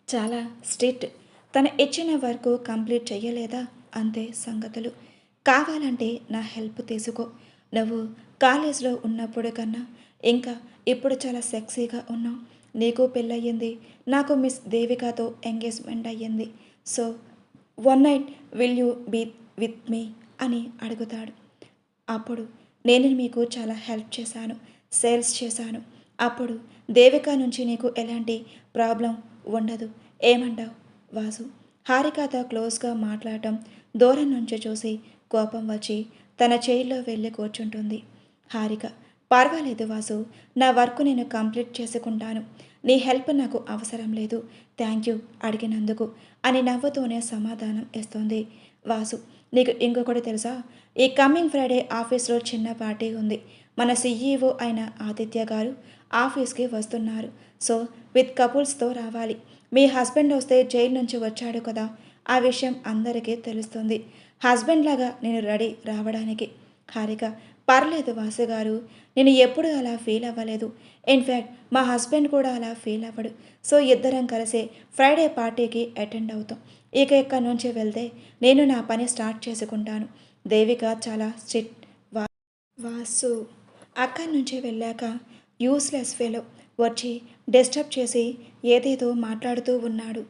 Speaker 1: చాలా స్ట్రిక్ట్, తను ఇచ్చిన వర్క్ కంప్లీట్ చెయ్యలేదా? అంతే సంగతులు. కావాలంటే నా హెల్ప్ తీసుకో. నువ్వు కాలేజ్లో ఉన్నప్పుడు కన్నా ఇంకా ఇప్పుడు చాలా సెక్సీగా ఉన్నావు. నీకు పెళ్ళయ్యింది, నాకు మిస్ దేవికతో ఎంగేజ్మెంట్ అయ్యింది. So 1 night will you be with me అని అడుగుతాడు. అప్పుడు నేను మీకు చాలా హెల్ప్ చేశాను, సేల్స్ చేశాను. అప్పుడు దేవిక నుంచి నీకు ఎలాంటి ప్రాబ్లం ఉండదు. ఏమంటావు వాసు? హారికతో క్లోజ్గా మాట్లాడటం దూరం నుంచి చూసి కోపం వచ్చి తన చైర్లో వెళ్ళి కూర్చుంటుంది. హారిక పర్వాలేదు వాసు, నా వర్క్ నేను కంప్లీట్ చేసుకుంటాను. నీ హెల్ప్ నాకు అవసరం లేదు. థ్యాంక్ యూ అడిగినందుకు అని నవ్వుతూనే సమాధానం ఇస్తుంది. వాసు, నీకు ఇంకొకటి తెలుసా? ఈ కమింగ్ ఫ్రైడే ఆఫీస్లో చిన్న పార్టీ ఉంది. మన సీఈఓ అయిన ఆదిత్య గారు ఆఫీస్కి వస్తున్నారు. సో విత్ కపుల్స్తో రావాలి. మీ హస్బెండ్ వస్తే జైలు నుంచి వచ్చాడు కదా, ఆ విషయం అందరికీ తెలుస్తుంది. హస్బెండ్ లాగా నేను రెడీ రావడానికి. హారిక, పర్లేదు వాసు గారు, నేను ఎప్పుడు అలా ఫీల్ అవ్వలేదు. ఇన్ఫ్యాక్ట్ మా హస్బెండ్ కూడా అలా ఫీల్ అవ్వడు. సో ఇద్దరం కలిసే ఫ్రైడే పార్టీకి అటెండ్ అవుతాం. ఇక ఇక్కడ నుంచి వెళ్తే నేను నా పని స్టార్ట్ చేసుకుంటాను. దేవిక చాలా స్ట్రిక్ట్. వాసు అక్కడి నుంచి వెళ్ళాక యూస్లెస్ ఫెలో వచ్చి డిస్టర్బ్ చేసి ఏదేదో మాట్లాడుతూ ఉన్నాడు.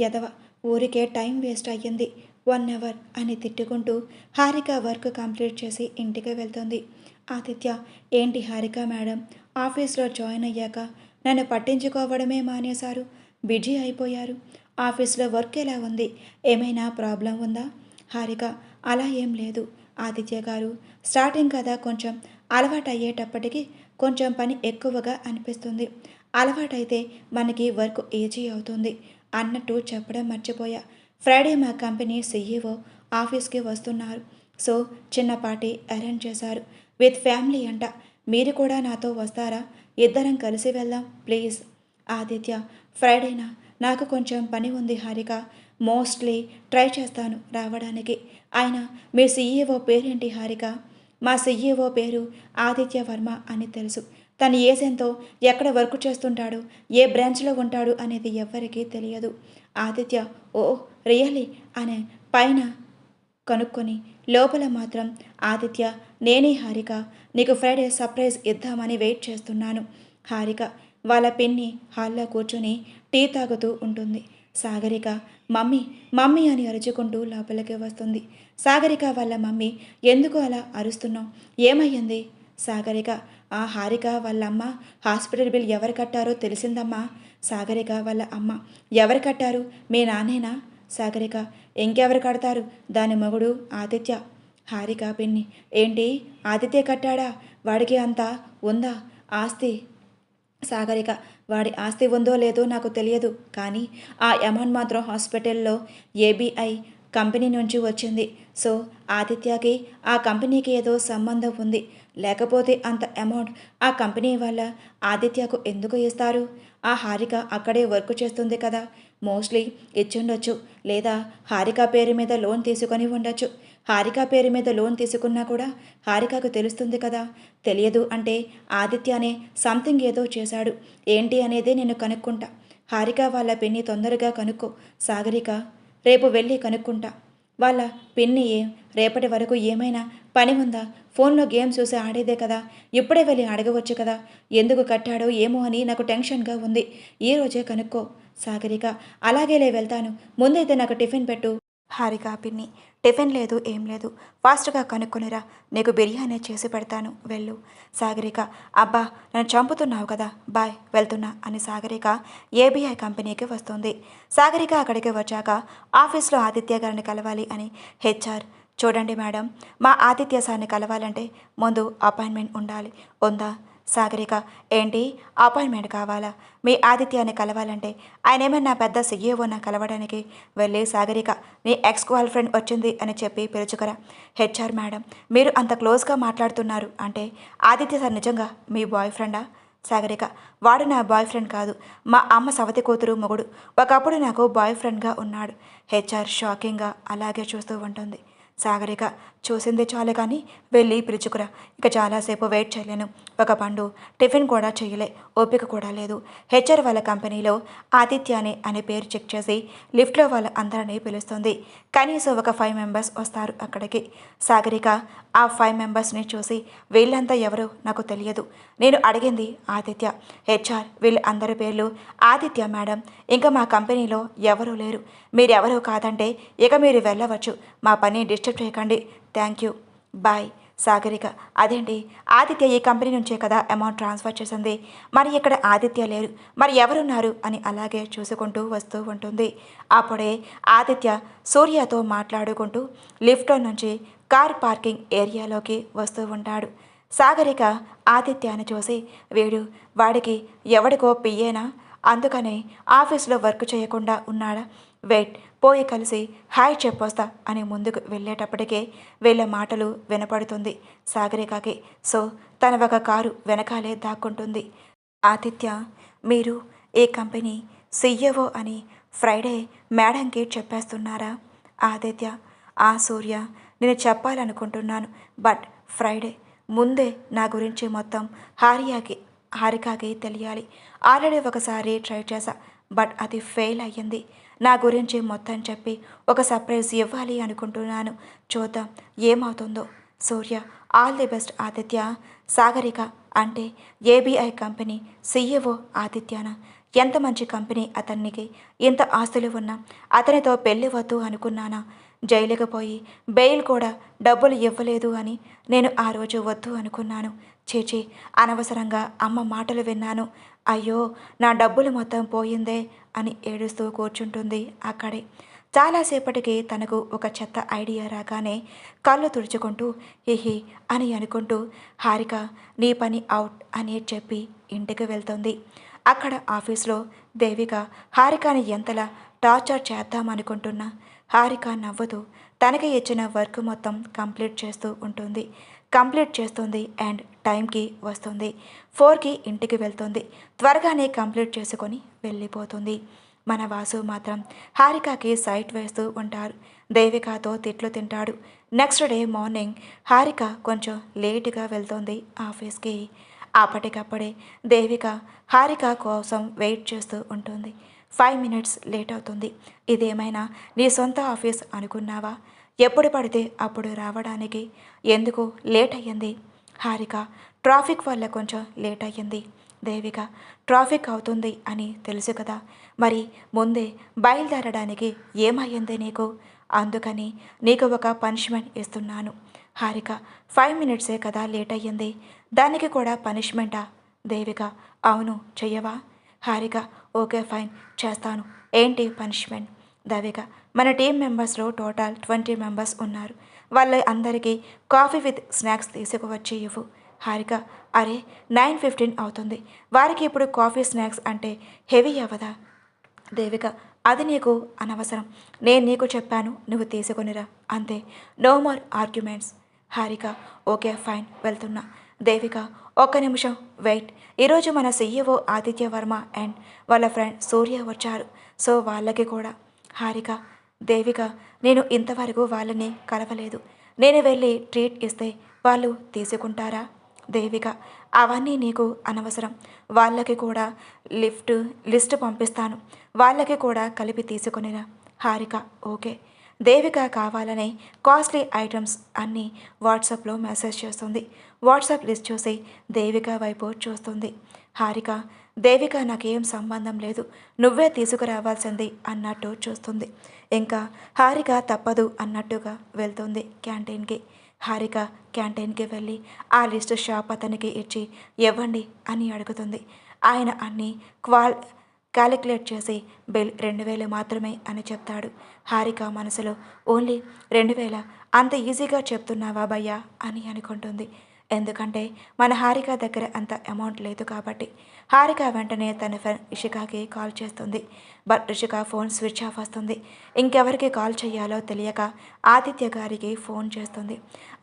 Speaker 1: ఎదవ, ఊరికే టైం వేస్ట్ అయ్యింది. 1 అవర్ అని తిట్టుకుంటూ హారిక వర్క్ కంప్లీట్ చేసి ఇంటికి వెళ్తుంది. ఆదిత్య, ఏంటి హారిక మేడం, ఆఫీస్లో జాయిన్ అయ్యాక నన్ను పట్టించుకోవడమే మానేశారు, బిజీ అయిపోయారు. ఆఫీస్లో వర్క్ ఎలా ఉంది? ఏమైనా ప్రాబ్లం ఉందా? హారిక, అలా ఏం లేదు ఆదిత్య గారు. స్టార్టింగ్ కదా, కొంచెం అలవాటు అయ్యేటప్పటికి కొంచెం పని ఎక్కువగా అనిపిస్తుంది. అలవాటైతే మనకి వర్క్ ఈజీ అవుతుంది అన్నట్టు చెప్పడం మర్చిపోయా. ఫ్రైడే మా కంపెనీ సీఈఓ ఆఫీస్కి వస్తున్నారు. సో చిన్నపాటి అరేంజ్ చేశారు. విత్ ఫ్యామిలీ అంట. మీరు కూడా నాతో వస్తారా? ఇద్దరం కలిసి వెళ్దాం ప్లీజ్. ఆదిత్య, ఫ్రైడేనా? నాకు కొంచెం పని ఉంది హారిక. మోస్ట్లీ ట్రై చేస్తాను రావడానికి. అయినా మీ సీఈఓ పేరేంటి హారిక? మా సీఈఓ పేరు ఆదిత్య వర్మ అని తెలుసు. తన ఏజ్ ఎంతో, ఎక్కడ వర్క్ చేస్తుంటాడు, ఏ బ్రాంచ్లో ఉంటాడు అనేది ఎవ్వరికీ తెలియదు. ఆదిత్య, ఓ రియలీ అనే పైన కనుక్కొని లోపల మాత్రం, ఆదిత్య, నేనే హారిక, నీకు ఫ్రైడే సర్ప్రైజ్ ఇద్దామని వెయిట్ చేస్తున్నాను. హారిక వాళ్ళ పిన్ని హాల్లో కూర్చొని టీ తాగుతూ ఉంటుంది. సాగరిక మమ్మీ మమ్మీ అని అరుచుకుంటూ లోపలికి వస్తుంది. సాగరిక వాళ్ళ మమ్మీ, ఎందుకు అలా అరుస్తున్నావు? ఏమయ్యింది? సాగరిక, ఆ హారిక వాళ్ళ అమ్మ హాస్పిటల్ బిల్ ఎవరు కట్టారో తెలిసిందమ్మా. సాగరిక వాళ్ళ అమ్మ, ఎవరు కట్టారు? మీ నాన్నేనా? సాగరిక, ఇంకెవరు కడతారు? దాని మొగుడు ఆదిత్య. హారిక పిన్ని, ఏంటి ఆదిత్య కట్టాడా? వాడికి అంతా ఉందా ఆస్తి? సాగరిక, వాడి ఆస్తి ఉందో లేదో నాకు తెలియదు, కానీ ఆ అమౌంట్ మాత్రం హాస్పిటల్లో ఏబిఐ కంపెనీ నుంచి వచ్చింది. సో ఆదిత్యకి ఆ కంపెనీకి ఏదో సంబంధం ఉంది. లేకపోతే అంత అమౌంట్ ఆ కంపెనీ వాళ్ళ ఆదిత్యకు ఎందుకు ఇస్తారు? ఆ హారిక అక్కడే వర్క్ చేస్తుంది కదా, మోస్ట్లీ ఇచ్చుండొచ్చు. లేదా హారిక పేరు మీద లోన్ తీసుకొని ఉండొచ్చు. హారిక పేరు మీద లోన్ తీసుకున్నా కూడా హారికకు తెలుస్తుంది కదా. తెలియదు అంటే ఆదిత్యనే సంథింగ్ ఏదో చేశాడు. ఏంటి అనేది నేను కనుక్కుంటా. హారిక వాళ్ళ పిన్ని తొందరగా కనుక్కో సాగరిక. రేపు వెళ్ళి కనుక్కుంటా. వాళ్ళ పిన్ని రేపటి వరకు ఏమైనా పని ఉందా? ఫోన్లో గేమ్స్ చూసి ఆడేదే కదా, ఇప్పుడే వెళ్ళి అడగవచ్చు కదా. ఎందుకు కట్టాడో ఏమో అని నాకు టెన్షన్గా ఉంది. ఈరోజే కనుక్కో. సాగరిక, అలాగేలే వెళ్తాను, ముందైతే నాకు టిఫిన్ పెట్టు. హారిక పిన్ని, టిఫిన్ లేదు ఏం లేదు, ఫాస్ట్గా కనుక్కొనిరా, నీకు బిర్యానీ చేసి పెడతాను వెళ్ళు. సాగరిక, అబ్బా నన్ను చంపుతున్నావు కదా, బాయ్ వెళ్తున్నా అని సాగరిక ఏబిఐ కంపెనీకి వస్తుంది. సాగరిక అక్కడికి వచ్చాక ఆఫీస్లో ఆదిత్య గారిని కలవాలి అని హెచ్ఆర్, చూడండి మేడం, మా ఆదిత్య సార్ని కలవాలంటే ముందు అపాయింట్మెంట్ ఉండాలి. ఉందా? సాగరిక, ఏంటి అపాయింట్మెంట్ కావాలా? మీ ఆదిత్యాన్ని కలవాలంటే ఆయన ఏమన్నా పెద్ద సీఈఓనా కలవడానికి? వెళ్ళి సాగరిక, నీ ఎక్స్ గర్ల్ ఫ్రెండ్ వచ్చింది అని చెప్పి పిలుచుకరా. హెచ్ఆర్ మేడం, మీరు అంత క్లోజ్గా మాట్లాడుతున్నారు అంటే ఆదిత్య సార్ నిజంగా మీ బాయ్ ఫ్రెండా? సాగరిక, వాడు నా బాయ్ ఫ్రెండ్ కాదు, మా అమ్మ సవతి కూతురు మొగుడు. ఒకప్పుడు నాకు బాయ్ ఫ్రెండ్గా ఉన్నాడు. హెచ్ఆర్ షాకింగ్గా అలాగే చూస్తూ ఉంటుంది. సాగరిక, చూసింది చాలు కానీ వెళ్ళి పిలుచుకురా, ఇక చాలాసేపు వెయిట్ చేయలేను. ఒక పండు టిఫిన్ కూడా చేయలే, ఓపిక కూడా లేదు. హెచ్ఆర్ వాళ్ళ కంపెనీలో ఆదిత్య అనే పేరు చెక్ చేసి లిఫ్ట్లో వాళ్ళ అందరినీ పిలుస్తుంది. కనీసం ఒక 5 మెంబర్స్ వస్తారు అక్కడికి. సాగరిక ఆ 5 మెంబర్స్ని చూసి, వీళ్ళంతా ఎవరో నాకు తెలియదు, నేను అడిగింది ఆదిత్య. హెచ్ఆర్, వీళ్ళ అందరి పేర్లు ఆదిత్య మేడం, ఇంకా మా కంపెనీలో ఎవరూ లేరు. మీరెవరూ కాదంటే ఇక మీరు వెళ్ళవచ్చు, మా పని డిస్టర్బ్ చేయకండి. Thank you, bye. సాగరిక, అదేంటి, ఆదిత్య ఈ కంపెనీ నుంచే కదా అమౌంట్ ట్రాన్స్ఫర్ చేసింది, మరి ఇక్కడ ఆదిత్య లేరు, మరి ఎవరున్నారు అని అలాగే చూసుకుంటూ వస్తూ ఉంటుంది. అప్పుడే ఆదిత్య సూర్యతో మాట్లాడుకుంటూ లిఫ్ట్లో నుంచి కార్ పార్కింగ్ ఏరియాలోకి వస్తూ ఉంటాడు. సాగరిక ఆదిత్యాన్ని చూసి వీడు వాడికి ఎవడికో పియ్యేనా, అందుకనే ఆఫీస్లో వర్క్ చేయకుండా ఉన్నాడా, వెయిట్ పోయి కలిసి హాయ్ చెప్పొస్తా అని ముందుకు వెళ్ళేటప్పటికే వీళ్ళ మాటలు వినపడుతుంది సాగరికకి. సో తన ఒక కారు వెనకాలే దాక్కుంటుంది. ఆదిత్య, మీరు ఈ కంపెనీ సీఈఓ అని ఫ్రైడే మేడంకి చెప్పేస్తున్నారా? ఆదిత్య, ఆ సూర్య, నేను చెప్పాలనుకుంటున్నాను, బట్ ఫ్రైడే ముందే నా గురించి మొత్తం హారికకి తెలియాలి. ఆల్రెడీ ఒకసారి ట్రై చేశా, బట్ అది ఫెయిల్ అయ్యింది. నా గురించి మొత్తం చెప్పి ఒక సర్ప్రైజ్ ఇవ్వాలి అనుకుంటున్నాను. చూద్దాం ఏమవుతుందో. Surya, all the best Aditya. Sagarika, అంటే ఏబిఐ కంపెనీ సీఈఓ ఆదిత్యనా? ఎంత మంచి కంపెనీ అతనికి, ఇంత ఆస్తులు ఉన్నా అతనితో పెళ్ళి వద్దు అనుకున్నానా? జైలుకు పోయి బెయిల్ కూడా డబ్బులు ఇవ్వలేదు అని నేను ఆ రోజు వద్దు అనుకున్నాను. చీచి, అనవసరంగా అమ్మ మాటలు విన్నాను. అయ్యో, నా డబ్బులు మొత్తం పోయిందే అని ఏడుస్తూ కూర్చుంటుంది అక్కడే. చాలాసేపటికి తనకు ఒక చెత్త ఐడియా రాగానే కళ్ళు తుడుచుకుంటూ హిహి అని అనుకుంటూ హారిక నీ పని అవుట్ అని చెప్పి ఇంటికి వెళ్తుంది. అక్కడ ఆఫీస్లో దేవిక హారికని ఎంతలా టార్చర్ చేద్దామనుకుంటున్నా హారిక నవ్వుతూ తనకి ఇచ్చిన వర్క్ మొత్తం కంప్లీట్ చేస్తుంది అండ్ టైంకి వస్తుంది. 4కి ఇంటికి వెళ్తుంది. త్వరగానే కంప్లీట్ చేసుకొని వెళ్ళిపోతుంది. మన వాసు మాత్రం హారికకి సైట్ వేస్తూ ఉంటారు. దేవికతో తిట్లు తింటాడు. నెక్స్ట్ డే మార్నింగ్ హారిక కొంచెం లేటుగా వెళ్తుంది ఆఫీస్కి. అప్పటికప్పుడే దేవిక హారిక కోసం వెయిట్ చేస్తూ ఉంటుంది. 5 మినిట్స్ లేట్ అవుతుంది. ఇదేమైనా నీ సొంత ఆఫీస్ అనుకున్నావా? ఎప్పుడు పడితే అప్పుడు రావడానికి ఎందుకు లేట్ అయ్యింది? హారిక, ట్రాఫిక్ వల్ల కొంచెం లేట్ అయ్యింది. దేవిక, ట్రాఫిక్ అవుతుంది అని తెలుసు కదా, మరి ముందే బయలుదేరడానికి ఏమయ్యింది నీకు? అందుకని నీకు ఒక పనిష్మెంట్ ఇస్తున్నాను. హారిక, 5 మినిట్సే కదా లేట్ అయ్యింది, దానికి కూడా పనిష్మెంటా? దేవిక, అవును, చెయ్యవా? హారిక, ఓకే ఫైన్, చేస్తాను. ఏంటి పనిష్మెంట్? దేవిక, మన టీం మెంబర్స్లో టోటల్ 20 మెంబర్స్ ఉన్నారు. వాళ్ళ అందరికీ కాఫీ విత్ స్నాక్స్ తీసుకువచ్చి ఇవ్వు. హారిక, అరే 9:15 అవుతుంది, వారికి ఇప్పుడు కాఫీ స్నాక్స్ అంటే హెవీ అవ్వదా? దేవిక, అది నీకు అనవసరం. నేను నీకు చెప్పాను, నువ్వు తీసుకొనిరా, అంతే. No more arguments. Harika, okay fine, వెళ్తున్నా. దేవిక, ఒక్క నిమిషం వెయిట్. ఈరోజు మన సీఈఓ ఆదిత్య వర్మ అండ్ వాళ్ళ ఫ్రెండ్ సూర్య వచ్చారు, సో వాళ్ళకి కూడా. హారిక, దేవిక, నేను ఇంతవరకు వాళ్ళని కలవలేదు. నేను వెళ్ళి ట్రీట్ ఇస్తే వాళ్ళు తీసుకుంటారా? దేవిక, అవన్నీ నీకు అనవసరం. వాళ్ళకి కూడా లిస్ట్ పంపిస్తాను, వాళ్ళకి కూడా కలిపి తీసుకొనిరా. హారిక, ఓకే. దేవిక కావాలనే కాస్ట్లీ ఐటమ్స్ అన్నీ వాట్సాప్లో మెసేజ్ చేస్తుంది. వాట్సాప్ లిస్ట్ చూసి దేవిక వైపు చూస్తుంది. హారిక, దేవిక నాకేం సంబంధం లేదు, నువ్వే తీసుకురావాల్సింది అన్నట్టు చూస్తుంది. ఇంకా హారిక తప్పదు అన్నట్టుగా వెళ్తుంది క్యాంటీన్కి. హారిక క్యాంటీన్కి వెళ్ళి ఆ లిస్టు షాప్ అతనికి ఇచ్చి ఇవ్వండి అని అడుగుతుంది. ఆయన అన్నీ క్యాలిక్యులేట్ చేసి బిల్ 2000 మాత్రమే అని చెప్తాడు. హారిక మనసులో ఓన్లీ 2000, అంత ఈజీగా చెప్తున్నావా భయ్యా అని అనుకుంటుంది. ఎందుకంటే మన హారిక దగ్గర అంత అమౌంట్ లేదు కాబట్టి. హారిక వెంటనే తన ఫ్రెండ్ రిషికాకి కాల్ చేస్తుంది. But Rishika phone switch off వస్తుంది. ఇంకెవరికి కాల్ చేయాలో తెలియక ఆదిత్య గారికి ఫోన్ చేస్తుంది.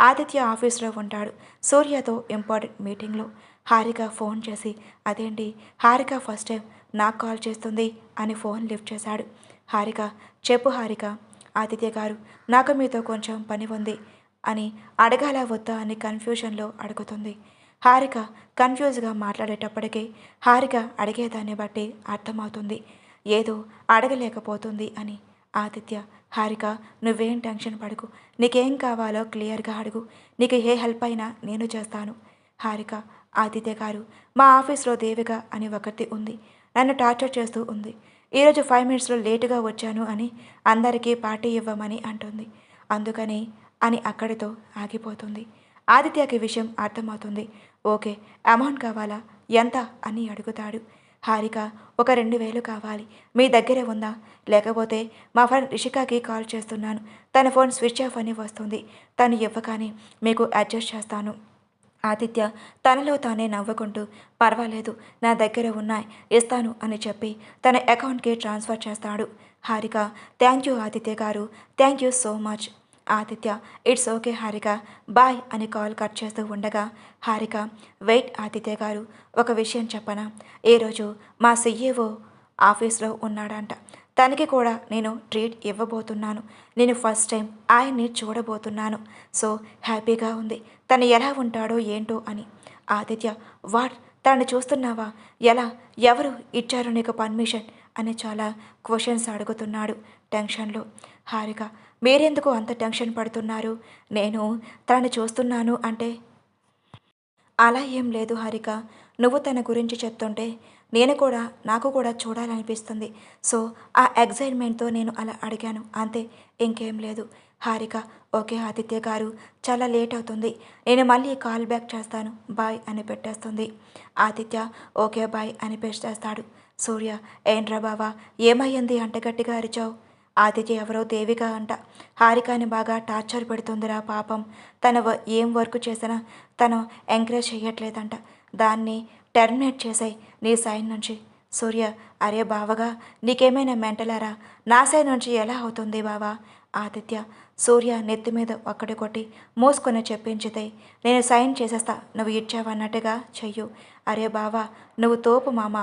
Speaker 1: ఆదిత్య ఆఫీస్లో ఉంటాడు, సూర్యతో ఇంపార్టెంట్ మీటింగ్లో. హారిక ఫోన్ చేసి అదేంటి హారిక ఫస్ట్ టైం నాకు కాల్ చేస్తుంది అని ఫోన్ లిఫ్ట్ చేశాడు. హారిక, చెప్పు హారిక. ఆదిత్య గారు, నాకు మీతో కొంచెం పని ఉంది అని అడగాల వద్దా అని కన్ఫ్యూజన్లో అడుగుతుంది. హారిక కన్ఫ్యూజ్గా మాట్లాడేటప్పటికీ హారిక అడిగేదాన్ని బట్టి అర్థమవుతుంది ఏదో అడగలేకపోతుంది అని. ఆదిత్య, హారిక, నువ్వేం టెన్షన్ పడకు, నీకేం కావాలో క్లియర్గా అడుగు, నీకు ఏ హెల్ప్ అయినా నేను చేస్తాను. హారిక, ఆదిత్య గారు, మా ఆఫీస్లో దేవిక అని ఒకటి ఉంది, నన్ను టార్చర్ చేస్తూ ఉంది. ఈరోజు 5 మినిట్స్లో లేటుగా వచ్చాను అని అందరికీ పార్టీ ఇవ్వమని అంటుంది. అందుకని అని అక్కడితో ఆగిపోతుంది. ఆదిత్యకి విషయం అర్థమవుతుంది. ఓకే, అమౌంట్ కావాలా, ఎంత అని అడుగుతాడు. హారిక, ఒక 2000 కావాలి, మీ దగ్గరే ఉందా? లేకపోతే మా ఫ్రెండ్ రిషికాకి కాల్ చేస్తున్నాను, తన ఫోన్ స్విచ్ ఆఫ్ అని వస్తుంది, తను ఇవ్వగానే మీకు అడ్జస్ట్ చేస్తాను. ఆదిత్య తనలో తానే నవ్వుకుంటూ పర్వాలేదు, నా దగ్గర ఉన్నాయి, ఇస్తాను అని చెప్పి తన అకౌంట్కి ట్రాన్స్ఫర్ చేస్తాడు. Harika, thank you Aditya garu, thank you so much. Aditya, it's okay Harika, bye అని కాల్ కట్ చేస్తూ ఉండగా హారిక, వెయిట్ ఆదిత్య గారు, ఒక విషయం చెప్పనా, ఈరోజు మా సీఈఓ ఆఫీస్లో ఉన్నాడంట. తనకి కూడా నేను ట్రీట్ ఇవ్వబోతున్నాను. నేను ఫస్ట్ టైం ఆయన్ని చూడబోతున్నాను. సో హ్యాపీగా ఉంది. తను ఎలా ఉంటాడో ఏంటో అని. ఆదిత్య, వాట్, తను చూస్తున్నావా? ఎలా? ఎవరు ఇచ్చారు నీకు పర్మిషన్ అని చాలా క్వశ్చన్స్ అడుగుతున్నాడు టెన్షన్లో. హారిక, మీరెందుకు అంత టెన్షన్ పడుతున్నారు? నేను తనని చూస్తున్నాను అంటే అలా ఏం లేదు హారిక. నువ్వు తన గురించి చెప్తుంటే నాకు కూడా చూడాలనిపిస్తుంది. సో ఆ ఎగ్జైట్మెంట్తో నేను అలా అడిగాను అంతే, ఇంకేం లేదు. హారిక, ఓకే ఆదిత్య గారు, చాలా లేట్ అవుతుంది, నేను మళ్ళీ కాల్ బ్యాక్ చేస్తాను, బాయ్ అని పెట్టేస్తుంది. ఆదిత్య ఓకే బాయ్ అని పెట్టేస్తాడు. సూర్య, ఏంట్రా బావా, ఏమయ్యింది అంట గట్టిగా అరిచావు? ఆదిత్య ఎవరో దేవిక అంట. హారికాని బాగా టార్చర్ పెడుతుందిరా పాపం. ఏం వర్క్ చేసినా తను ఎంకరేజ్ చేయట్లేదంట. దాన్ని టెర్మినేట్ చేసాయి నీ సైడ్ నుంచి. సూర్య, అరే బావగా, నీకేమైనా మెంటలారా? నా సైడ్ నుంచి ఎలా అవుతుంది బావా? ఆదిత్య సూర్య నెత్తి మీద ఒక్కడి కొట్టి మూసుకొని చెప్పించితే నేను సైన్ చేసేస్తా, నువ్వు ఇచ్చావన్నట్టుగా చెయ్యు. అరే బావా, నువ్వు తోపు మామ,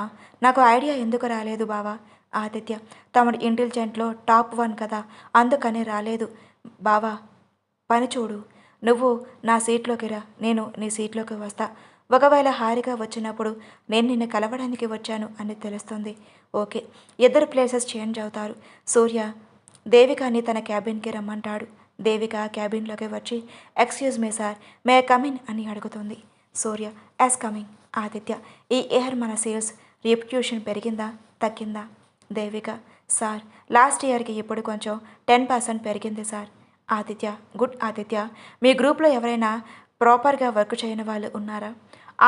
Speaker 1: నాకు ఐడియా ఎందుకు రాలేదు బావా? ఆదిత్య, తమడు ఇంటెలిజెంట్లో టాప్ 1 కదా, అందుకని రాలేదు. బావా, పని చూడు, నువ్వు నా సీట్లోకి రా, నేను నీ సీట్లోకి వస్తా. ఒకవేళ హారిక వచ్చినప్పుడు నేను నిన్ను కలవడానికి వచ్చాను అని తెలుస్తుంది. ఓకే, ఇద్దరు ప్లేసెస్ చేంజ్ అవుతారు. సూర్య దేవికాని తన క్యాబిన్కి రమ్మంటాడు. దేవిక క్యాబిన్లోకి వచ్చి excuse me sir, may come in అని అడుగుతుంది. సూర్య, యాస్ కమింగ్. ఆదిత్య, ఈ ఇయర్ మన సేల్స్ రెప్యుటేషన్ పెరిగిందా తగ్గిందా? దేవిక, సార్ లాస్ట్ ఇయర్కి ఇప్పుడు కొంచెం 10% పెరిగింది సార్. ఆదిత్య, గుడ్ ఆదిత్య, మీ గ్రూప్లో ఎవరైనా ప్రాపర్గా వర్క్ చేయని వాళ్ళు ఉన్నారా?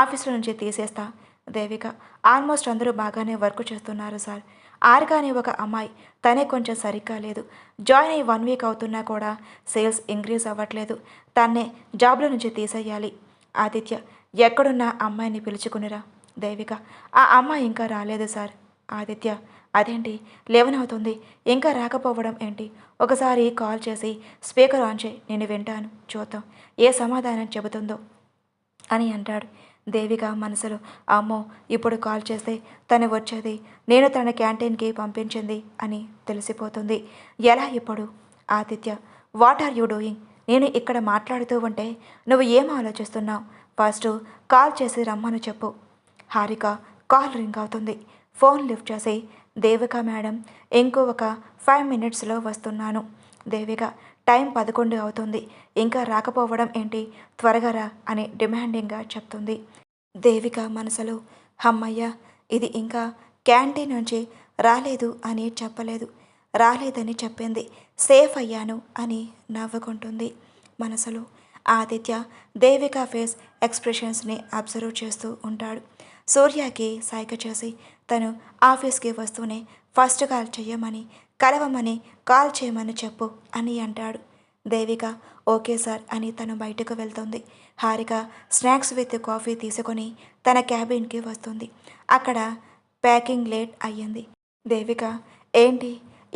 Speaker 1: ఆఫీసులో నుంచి తీసేస్తా. దేవిక, ఆల్మోస్ట్ అందరూ బాగానే వర్క్ చేస్తున్నారు సార్. ఆర్గాని ఒక అమ్మాయి, తనే కొంచెం సరిగ్గా లేదు. జాయిన్ అయ్యి 1 వీక్ అవుతున్నా కూడా సేల్స్ ఇంక్రీజ్ అవ్వట్లేదు. తన్నే జాబ్లో నుంచి తీసేయాలి. ఆదిత్య, ఎక్కడున్న అమ్మాయిని పిలుచుకునిరా. దేవిక, ఆ అమ్మాయి ఇంకా రాలేదు సార్. ఆదిత్య, అదేంటి 11 అవుతుంది, ఇంకా రాకపోవడం ఏంటి? ఒకసారి కాల్ చేసి స్పీకర్ ఆన్ చేయి, నేను వింటాను, చూద్దాం ఏ సమాధానం చెబుతుందో అని అంటాడు. దేవిక మనసులో, అమ్మో, ఇప్పుడు కాల్ చేస్తే తను వచ్చేది నేను తన క్యాంటీన్కి పంపించింది అని తెలిసిపోతుంది. ఎలా ఇప్పుడు? Aditya, what are you doing? నేను ఇక్కడ మాట్లాడుతూ ఉంటే నువ్వు ఏం ఆలోచిస్తున్నావు? ఫస్ట్ కాల్ చేసి రమ్మని చెప్పు. హారిక కాల్ రింగ్ అవుతుంది. ఫోన్ లిఫ్ట్ చేసి, దేవిక మేడం, ఇంకో ఒక 5 మినిట్స్లో వస్తున్నాను. దేవిక, టైం 11 అవుతుంది, ఇంకా రాకపోవడం ఏంటి? త్వరగా రా అని డిమాండింగ్గా చెప్తుంది. దేవిక మనసులో, అమ్మయ్య, ఇది ఇంకా క్యాంటీన్ నుంచి రాలేదు అని చెప్పలేదు, రాలేదని చెప్పింది, సేఫ్ అయ్యాను అని నవ్వుకుంటుంది మనసులో. ఆదిత్య దేవిక ఫేస్ ఎక్స్ప్రెషన్స్ని అబ్జర్వ్ చేస్తూ ఉంటాడు. సూర్యకి సైగ చేసి తను ఆఫీస్కి వస్తూనే ఫస్ట్ కాల్ చేయమని, కలవమని, కాల్ చేయమని చెప్పు అని అంటాడు. దేవిక ఓకే సార్ అని తను బయటకు వెళ్తుంది. హారిక స్నాక్స్ విత్ కాఫీ తీసుకొని తన క్యాబిన్కి వస్తుంది. అక్కడ ప్యాకింగ్ లేట్ అయ్యింది. దేవిక, ఏంటి